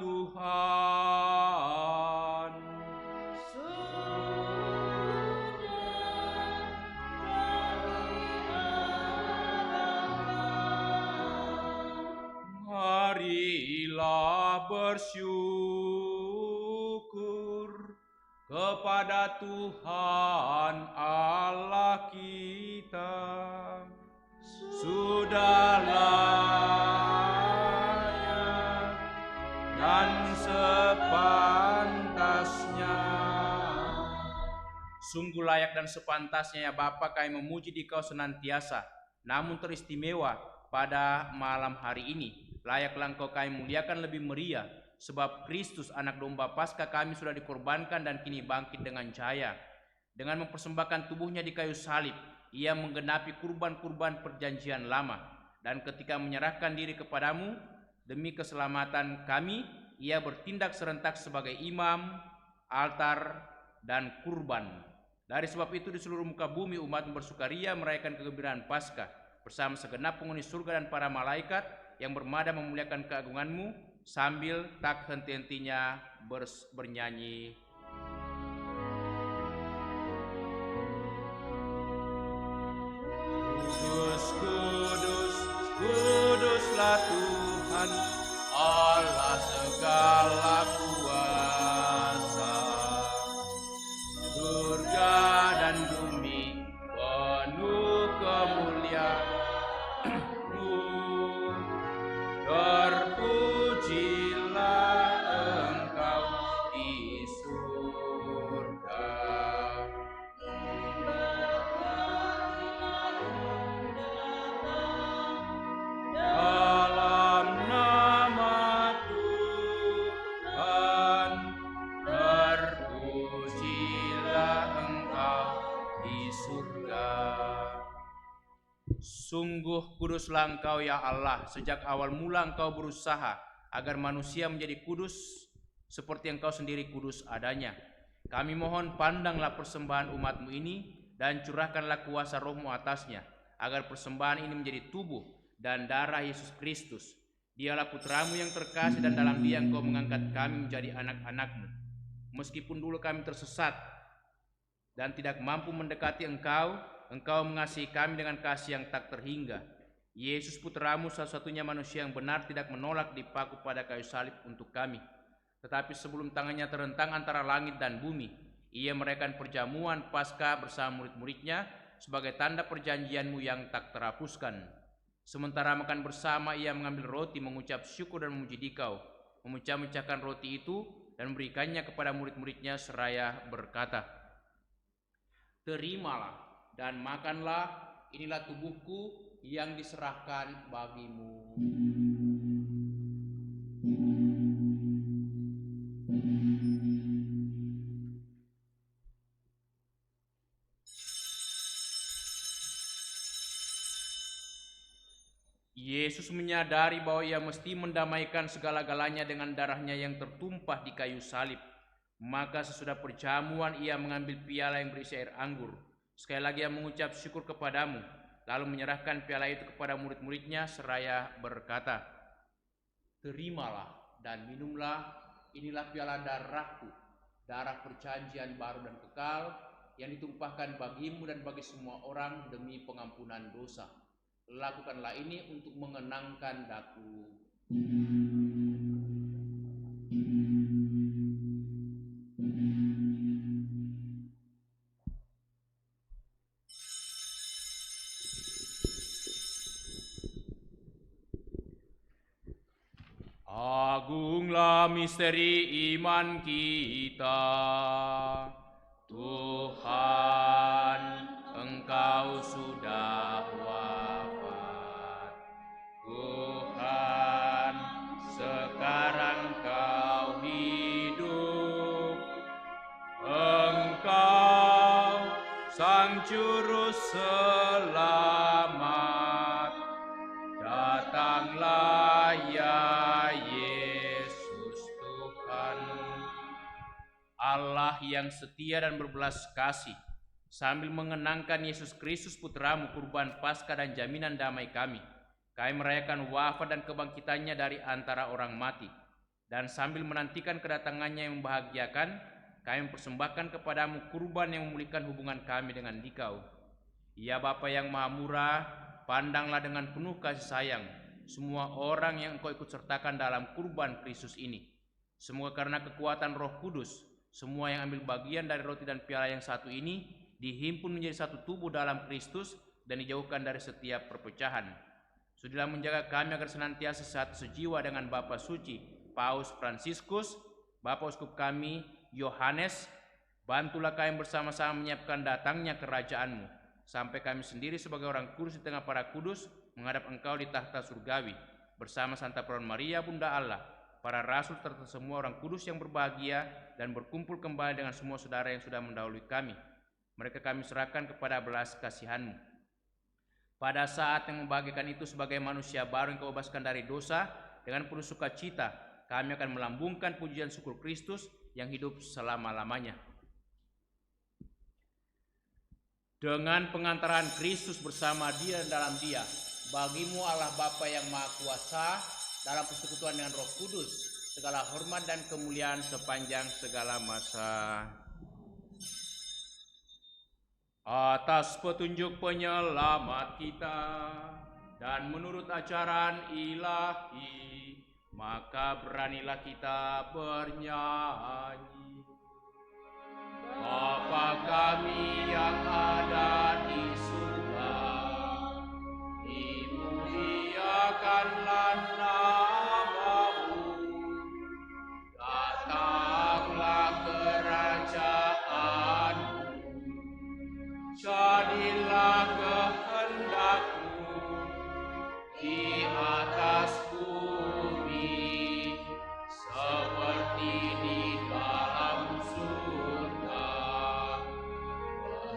Tuhan. Marilah bersyukur kepada Tuhan Allah kita. Sudah layak dan sepantasnya. Sungguh layak dan sepantasnya ya Bapa, kami memuji Dikau senantiasa. Namun teristimewa pada malam hari ini, layaklah Engkau kami muliakan lebih meriah, sebab Kristus anak domba Paskah kami sudah dikorbankan dan kini bangkit dengan cahaya. Dengan mempersembahkan tubuhnya di kayu salib, ia menggenapi kurban-kurban perjanjian lama. Dan ketika menyerahkan diri kepadamu demi keselamatan kami, ia bertindak serentak sebagai imam, altar, dan kurban. Dari sebab itu di seluruh muka bumi umat bersukaria merayakan kegembiraan Paskah bersama segenap penghuni surga dan para malaikat yang bermada memuliakan keagungan-Mu sambil tak henti-hentinya bernyanyi. Kudus, kudus, kuduslah Tuhan Allah segala kuasa. Surga dan bumi penuh kemuliaan. Terpujilah Engkau di surga. Dalam nama Tuhan, terpujilah Engkau di surga. Sungguh kuduslah Engkau ya Allah, sejak awal mula Engkau berusaha agar manusia menjadi kudus seperti Engkau sendiri kudus adanya. Kami mohon pandanglah persembahan umat-Mu ini dan curahkanlah kuasa Roh-Mu atasnya, agar persembahan ini menjadi tubuh dan darah Yesus Kristus. Dialah Putra-Mu yang terkasih dan dalam Dia Engkau mengangkat kami menjadi anak-anak-Mu. Meskipun dulu kami tersesat dan tidak mampu mendekati Engkau, Engkau mengasihi kami dengan kasih yang tak terhingga. Yesus Putra-Mu satu-satunya manusia yang benar tidak menolak dipaku pada kayu salib untuk kami. Tetapi sebelum tangannya terentang antara langit dan bumi, ia merayakan perjamuan Paskah bersama murid-muridnya sebagai tanda perjanjian-Mu yang tak terhapuskan. Sementara makan bersama, ia mengambil roti, mengucap syukur dan memuji Dikau, memecah-mecahkan roti itu dan memberikannya kepada murid-muridnya seraya berkata, "Terimalah dan makanlah, inilah tubuhku yang diserahkan bagimu." Yesus menyadari bahwa ia mesti mendamaikan segala-galanya dengan darahnya yang tertumpah di kayu salib. Maka sesudah perjamuan ia mengambil piala yang berisi air anggur. Sekali lagi ia mengucap syukur kepadamu, lalu menyerahkan piala itu kepada murid-muridnya seraya berkata, "Terimalah dan minumlah, inilah piala darahku, darah perjanjian baru dan kekal, yang ditumpahkan bagimu dan bagi semua orang demi pengampunan dosa. Lakukanlah ini untuk mengenangkan daku." Agunglah misteri iman kita, Tuhan, Engkau sudah wafat. Tuhan, sekarang Kau hidup. Engkau Sang Juru Selamat. yang setia dan berbelas kasih, sambil mengenangkan Yesus Kristus Putramu, kurban Paskah dan jaminan damai kami. Kami merayakan wafat dan kebangkitannya dari antara orang mati, dan sambil menantikan kedatangannya yang membahagiakan, kami mempersembahkan kepadamu kurban yang memulihkan hubungan kami dengan Dikau. Ya Bapa yang Maha Murah, pandanglah dengan penuh kasih sayang semua orang yang Engkau ikut sertakan dalam kurban Kristus ini. Semoga karena kekuatan Roh Kudus, semua yang ambil bagian dari roti dan piala yang satu ini dihimpun menjadi satu tubuh dalam Kristus dan dijauhkan dari setiap perpecahan. Sudilah menjaga kami agar senantiasa satu sejiwa dengan Bapa Suci Paus Fransiskus, Bapak Uskup kami Yohanes. Bantulah kami bersama-sama menyiapkan datangnya kerajaan-Mu, sampai kami sendiri sebagai orang kudus di tengah para kudus menghadap Engkau di tahta surgawi, bersama Santa Perawan Maria Bunda Allah, para rasul serta semua orang kudus yang berbahagia, dan berkumpul kembali dengan semua saudara yang sudah mendahului kami. Mereka kami serahkan kepada belas kasihan-Mu. Pada saat yang membahagiakan itu, sebagai manusia baru yang Kau bebaskan dari dosa, dengan penuh sukacita kami akan melambungkan pujian syukur Kristus yang hidup selama-lamanya. Dengan pengantaran Kristus bersama Dia dan dalam Dia, bagi-Mu Allah Bapa yang Maha Kuasa, dalam persekutuan dengan Roh Kudus, segala hormat dan kemuliaan sepanjang segala masa. Atas petunjuk penyelamat kita dan menurut ajaran ilahi, maka beranilah kita bernyanyi. Bapa kami yang ada di surga, dimuliakanlah nama-Mu, datanglah kerajaan-Mu, jadilah kehendak-Mu di atas bumi seperti di dalam surga.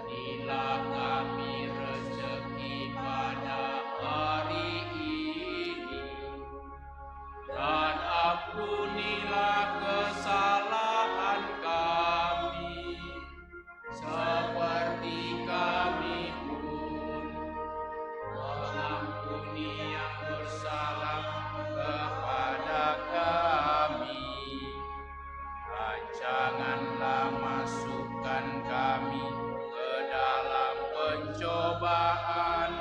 Berilah kami rezeki pada hari ini, dan ampunilah kesalahan kami seperti kami pun mengampuni yang bersalah kepada kami. Dan janganlah masukkan kami ke dalam pencobaan,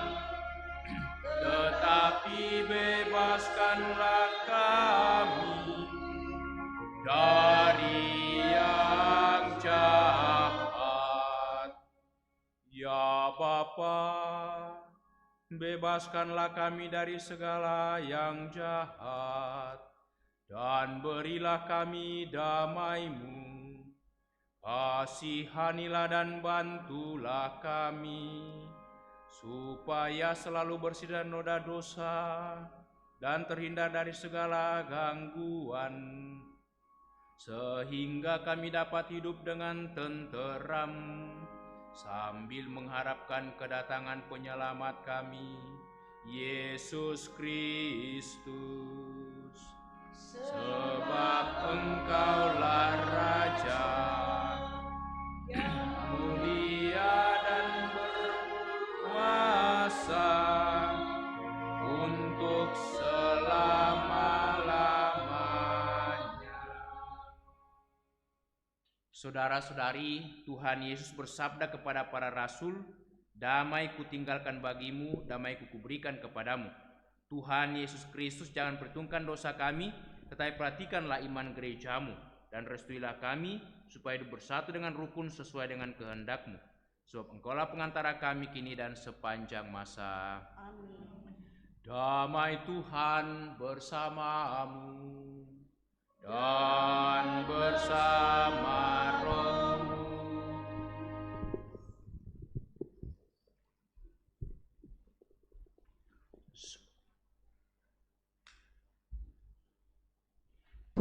tetapi bebaskanlah kami dari yang jahat. Ya Bapa, bebaskanlah kami dari segala yang jahat, dan berilah kami damai-Mu. Kasihanilah dan bantulah kami, supaya selalu bersih dari noda dosa dan terhindar dari segala gangguan, sehingga kami dapat hidup dengan tenteram sambil mengharapkan kedatangan penyelamat kami, Yesus Kristus. Sebab Engkaulah Raja yang mulia dan berkuasa untuk selama-lamanya. Saudara-saudari, Tuhan Yesus bersabda kepada para rasul, "Damai kutinggalkan bagimu, damai kukuberikan kepadamu." Tuhan Yesus Kristus jangan perhitungkan dosa kami, tetapi perhatikanlah iman gereja-Mu, dan restuilah kami supaya hidup bersatu dengan rukun sesuai dengan kehendak-Mu. Sebab Engkaulah pengantara kami kini dan sepanjang masa. Amin. Damai Tuhan bersamamu dan bersama rohmu.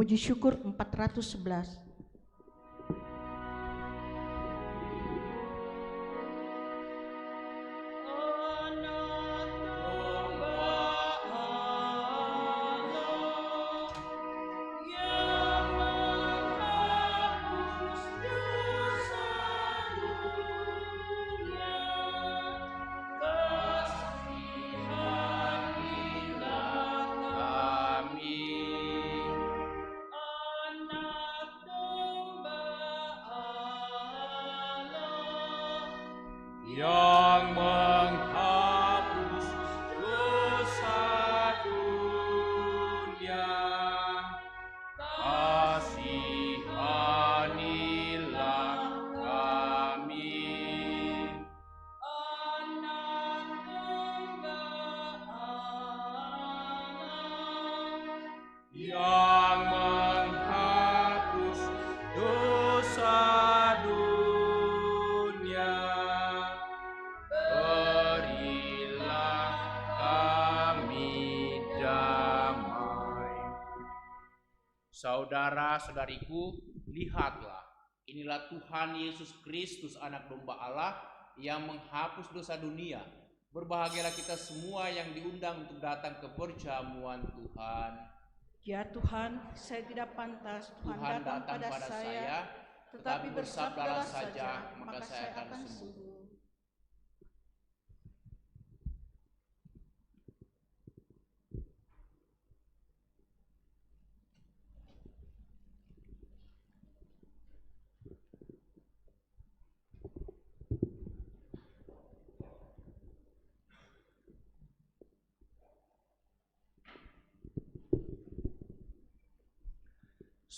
Puji syukur 411. Yang menghapus dosa yang menghapus dosa dunia. Berilah kami damai. Saudara-saudariku, lihatlah, inilah Tuhan Yesus Kristus, Anak Domba Allah yang menghapus dosa dunia. Berbahagialah kita semua yang diundang untuk datang ke perjamuan Tuhan. Ya Tuhan, saya tidak pantas Tuhan datang pada saya, tetapi bersabdalah saja, maka saya akan sembuh.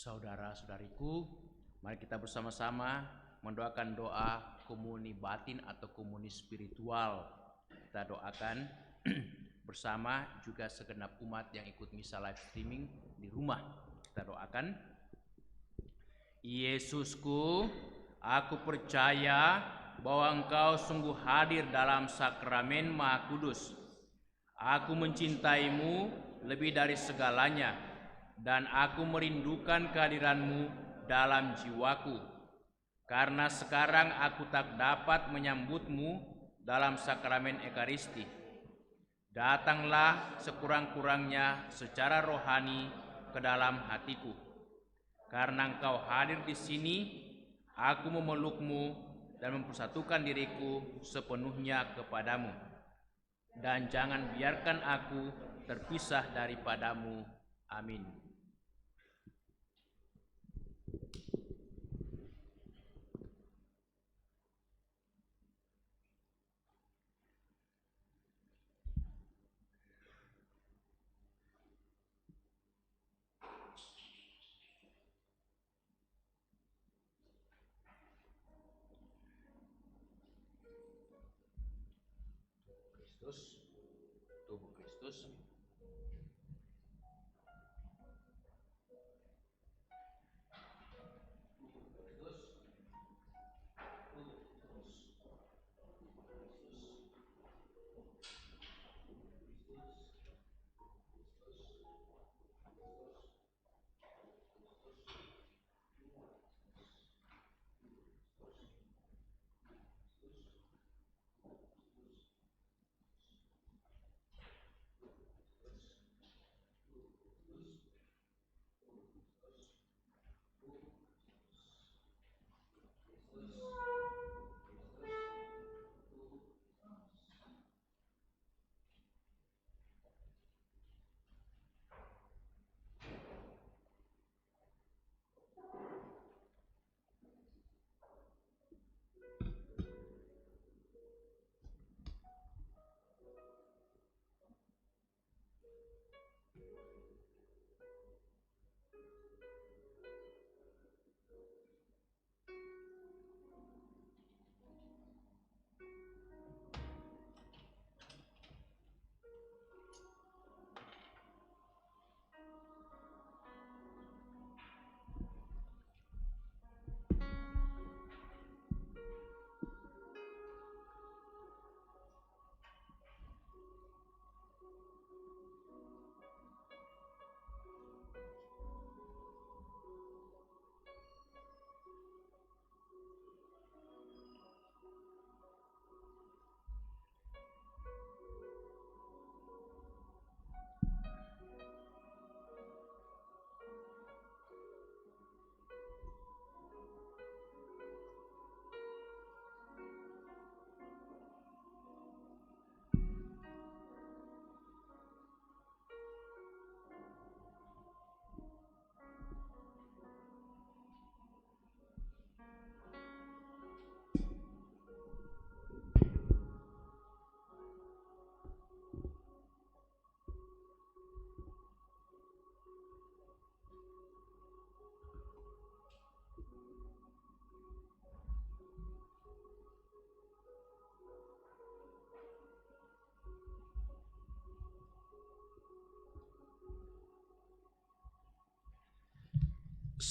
Saudara-saudariku, mari kita bersama-sama mendoakan doa komuni batin atau komuni spiritual. Kita doakan bersama juga segenap umat yang ikut misa live streaming di rumah. Kita doakan. Yesusku, aku percaya bahwa Engkau sungguh hadir dalam sakramen Maha Kudus. Aku mencintaimu lebih dari segalanya, dan aku merindukan kehadiran-Mu dalam jiwaku. Karena sekarang aku tak dapat menyambut-Mu dalam sakramen Ekaristi. Datanglah sekurang-kurangnya secara rohani ke dalam hatiku. Karena Engkau hadir di sini, aku memeluk-Mu dan mempersatukan diriku sepenuhnya kepadamu. Dan jangan biarkan aku terpisah daripadamu. Amin. Kristus, tubuh Kristus.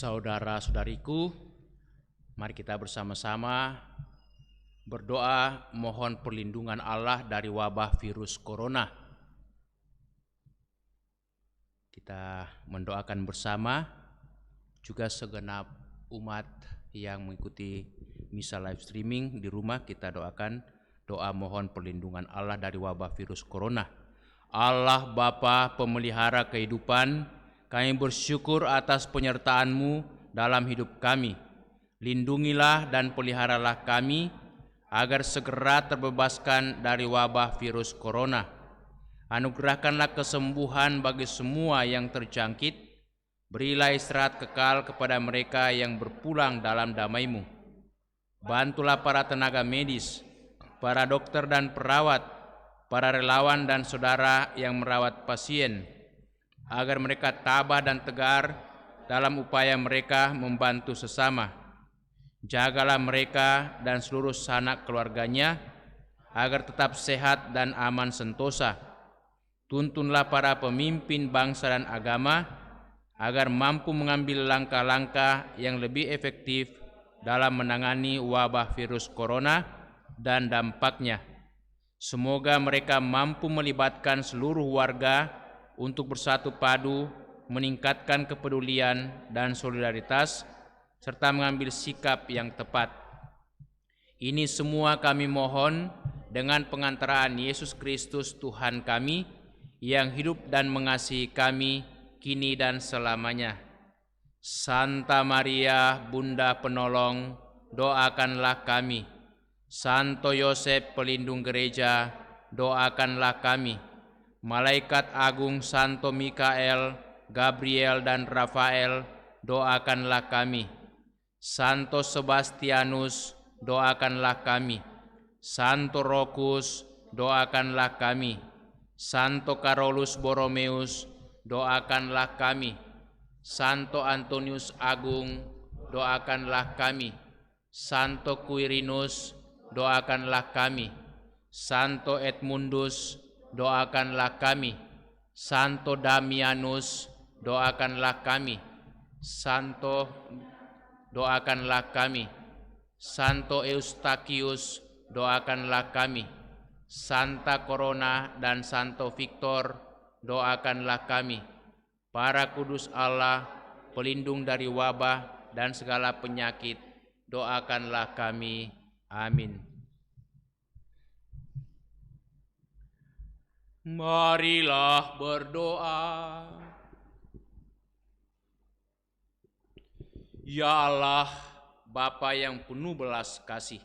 Saudara-saudariku, mari kita bersama-sama berdoa mohon perlindungan Allah dari wabah virus corona. Kita mendoakan bersama juga segenap umat yang mengikuti misa live streaming di rumah. Kita doakan doa mohon perlindungan Allah dari wabah virus corona. Allah Bapa pemelihara kehidupan, kami bersyukur atas penyertaan-Mu dalam hidup kami. Lindungilah dan peliharalah kami agar segera terbebaskan dari wabah virus corona. Anugerahkanlah kesembuhan bagi semua yang terjangkit. Berilah istirahat kekal kepada mereka yang berpulang dalam damai-Mu. Bantulah para tenaga medis, para dokter dan perawat, para relawan dan saudara yang merawat pasien, agar mereka tabah dan tegar dalam upaya mereka membantu sesama. Jagalah mereka dan seluruh sanak keluarganya agar tetap sehat dan aman sentosa. Tuntunlah para pemimpin bangsa dan agama agar mampu mengambil langkah-langkah yang lebih efektif dalam menangani wabah virus corona dan dampaknya. Semoga mereka mampu melibatkan seluruh warga untuk bersatu padu, meningkatkan kepedulian dan solidaritas, serta mengambil sikap yang tepat. Ini semua kami mohon dengan pengantaraan Yesus Kristus Tuhan kami, yang hidup dan mengasihi kami kini dan selamanya. Santa Maria, Bunda Penolong, doakanlah kami. Santo Yosef, pelindung gereja, doakanlah kami. Malaikat agung Santo Mikael, Gabriel dan Rafael, doakanlah kami. Santo Sebastianus, doakanlah kami. Santo Rokus, doakanlah kami. Santo Carolus Borromeus, doakanlah kami. Santo Antonius Agung, doakanlah kami. Santo Quirinus, doakanlah kami. Santo Edmundus, doakanlah kami. Santo Damianus, doakanlah kami. Doakanlah kami. Santo Eustachius, doakanlah kami. Santa Corona dan Santo Victor, doakanlah kami. Para kudus Allah, pelindung dari wabah dan segala penyakit, doakanlah kami. Amin. Marilah berdoa. Ya Allah, Bapa yang penuh belas kasih,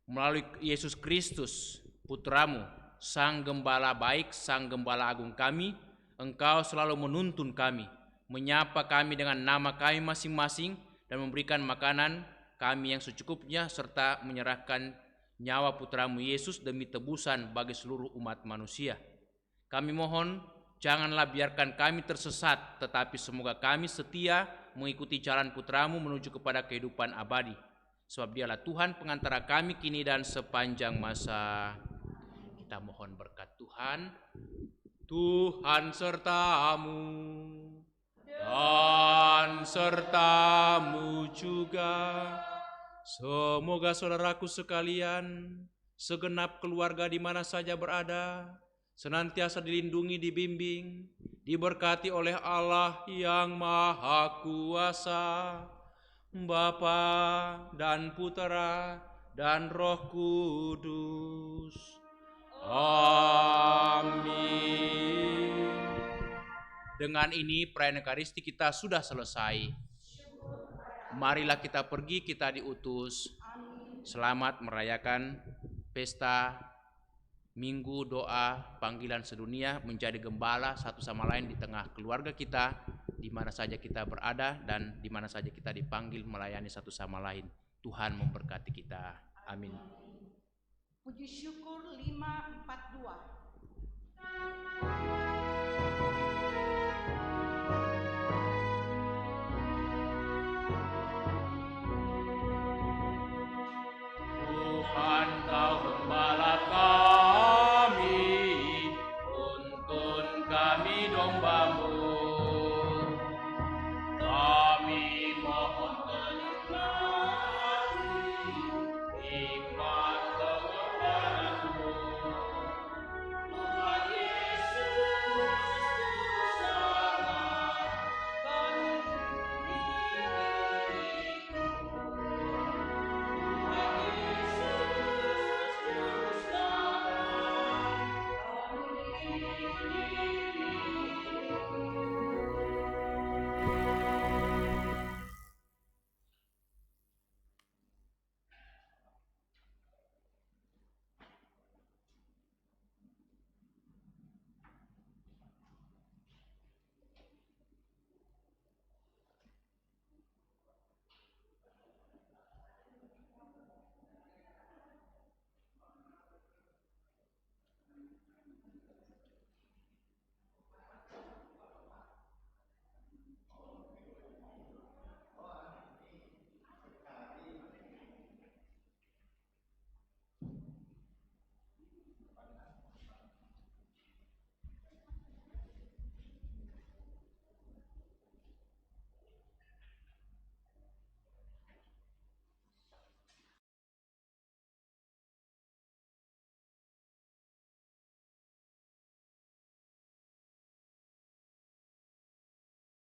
melalui Yesus Kristus, Putramu, Sang Gembala baik, Sang Gembala agung kami, Engkau selalu menuntun kami, menyapa kami dengan nama kami masing-masing, dan memberikan makanan kami yang secukupnya, serta menyerahkan nyawa Putramu Yesus demi tebusan bagi seluruh umat manusia. Kami mohon, janganlah biarkan kami tersesat, tetapi semoga kami setia mengikuti jalan Putramu menuju kepada kehidupan abadi. Sebab Dialah Tuhan pengantara kami kini dan sepanjang masa. Kita mohon berkat Tuhan. Tuhan sertamu dan sertamu juga. Semoga saudaraku sekalian, segenap keluarga di mana saja berada, senantiasa dilindungi, dibimbing, diberkati oleh Allah yang Maha Kuasa, Bapa dan Putera dan Roh Kudus. Amin. Dengan ini perayaan Ekaristi kita sudah selesai. Marilah kita pergi, kita diutus. Selamat merayakan pesta Minggu Doa Panggilan Sedunia, menjadi gembala satu sama lain di tengah keluarga kita, di mana saja kita berada dan di mana saja kita dipanggil melayani satu sama lain. Tuhan memberkati kita. Amin. Puji syukur 542. Tuhan Kau Gembala kami, tuntun kami domba-Mu.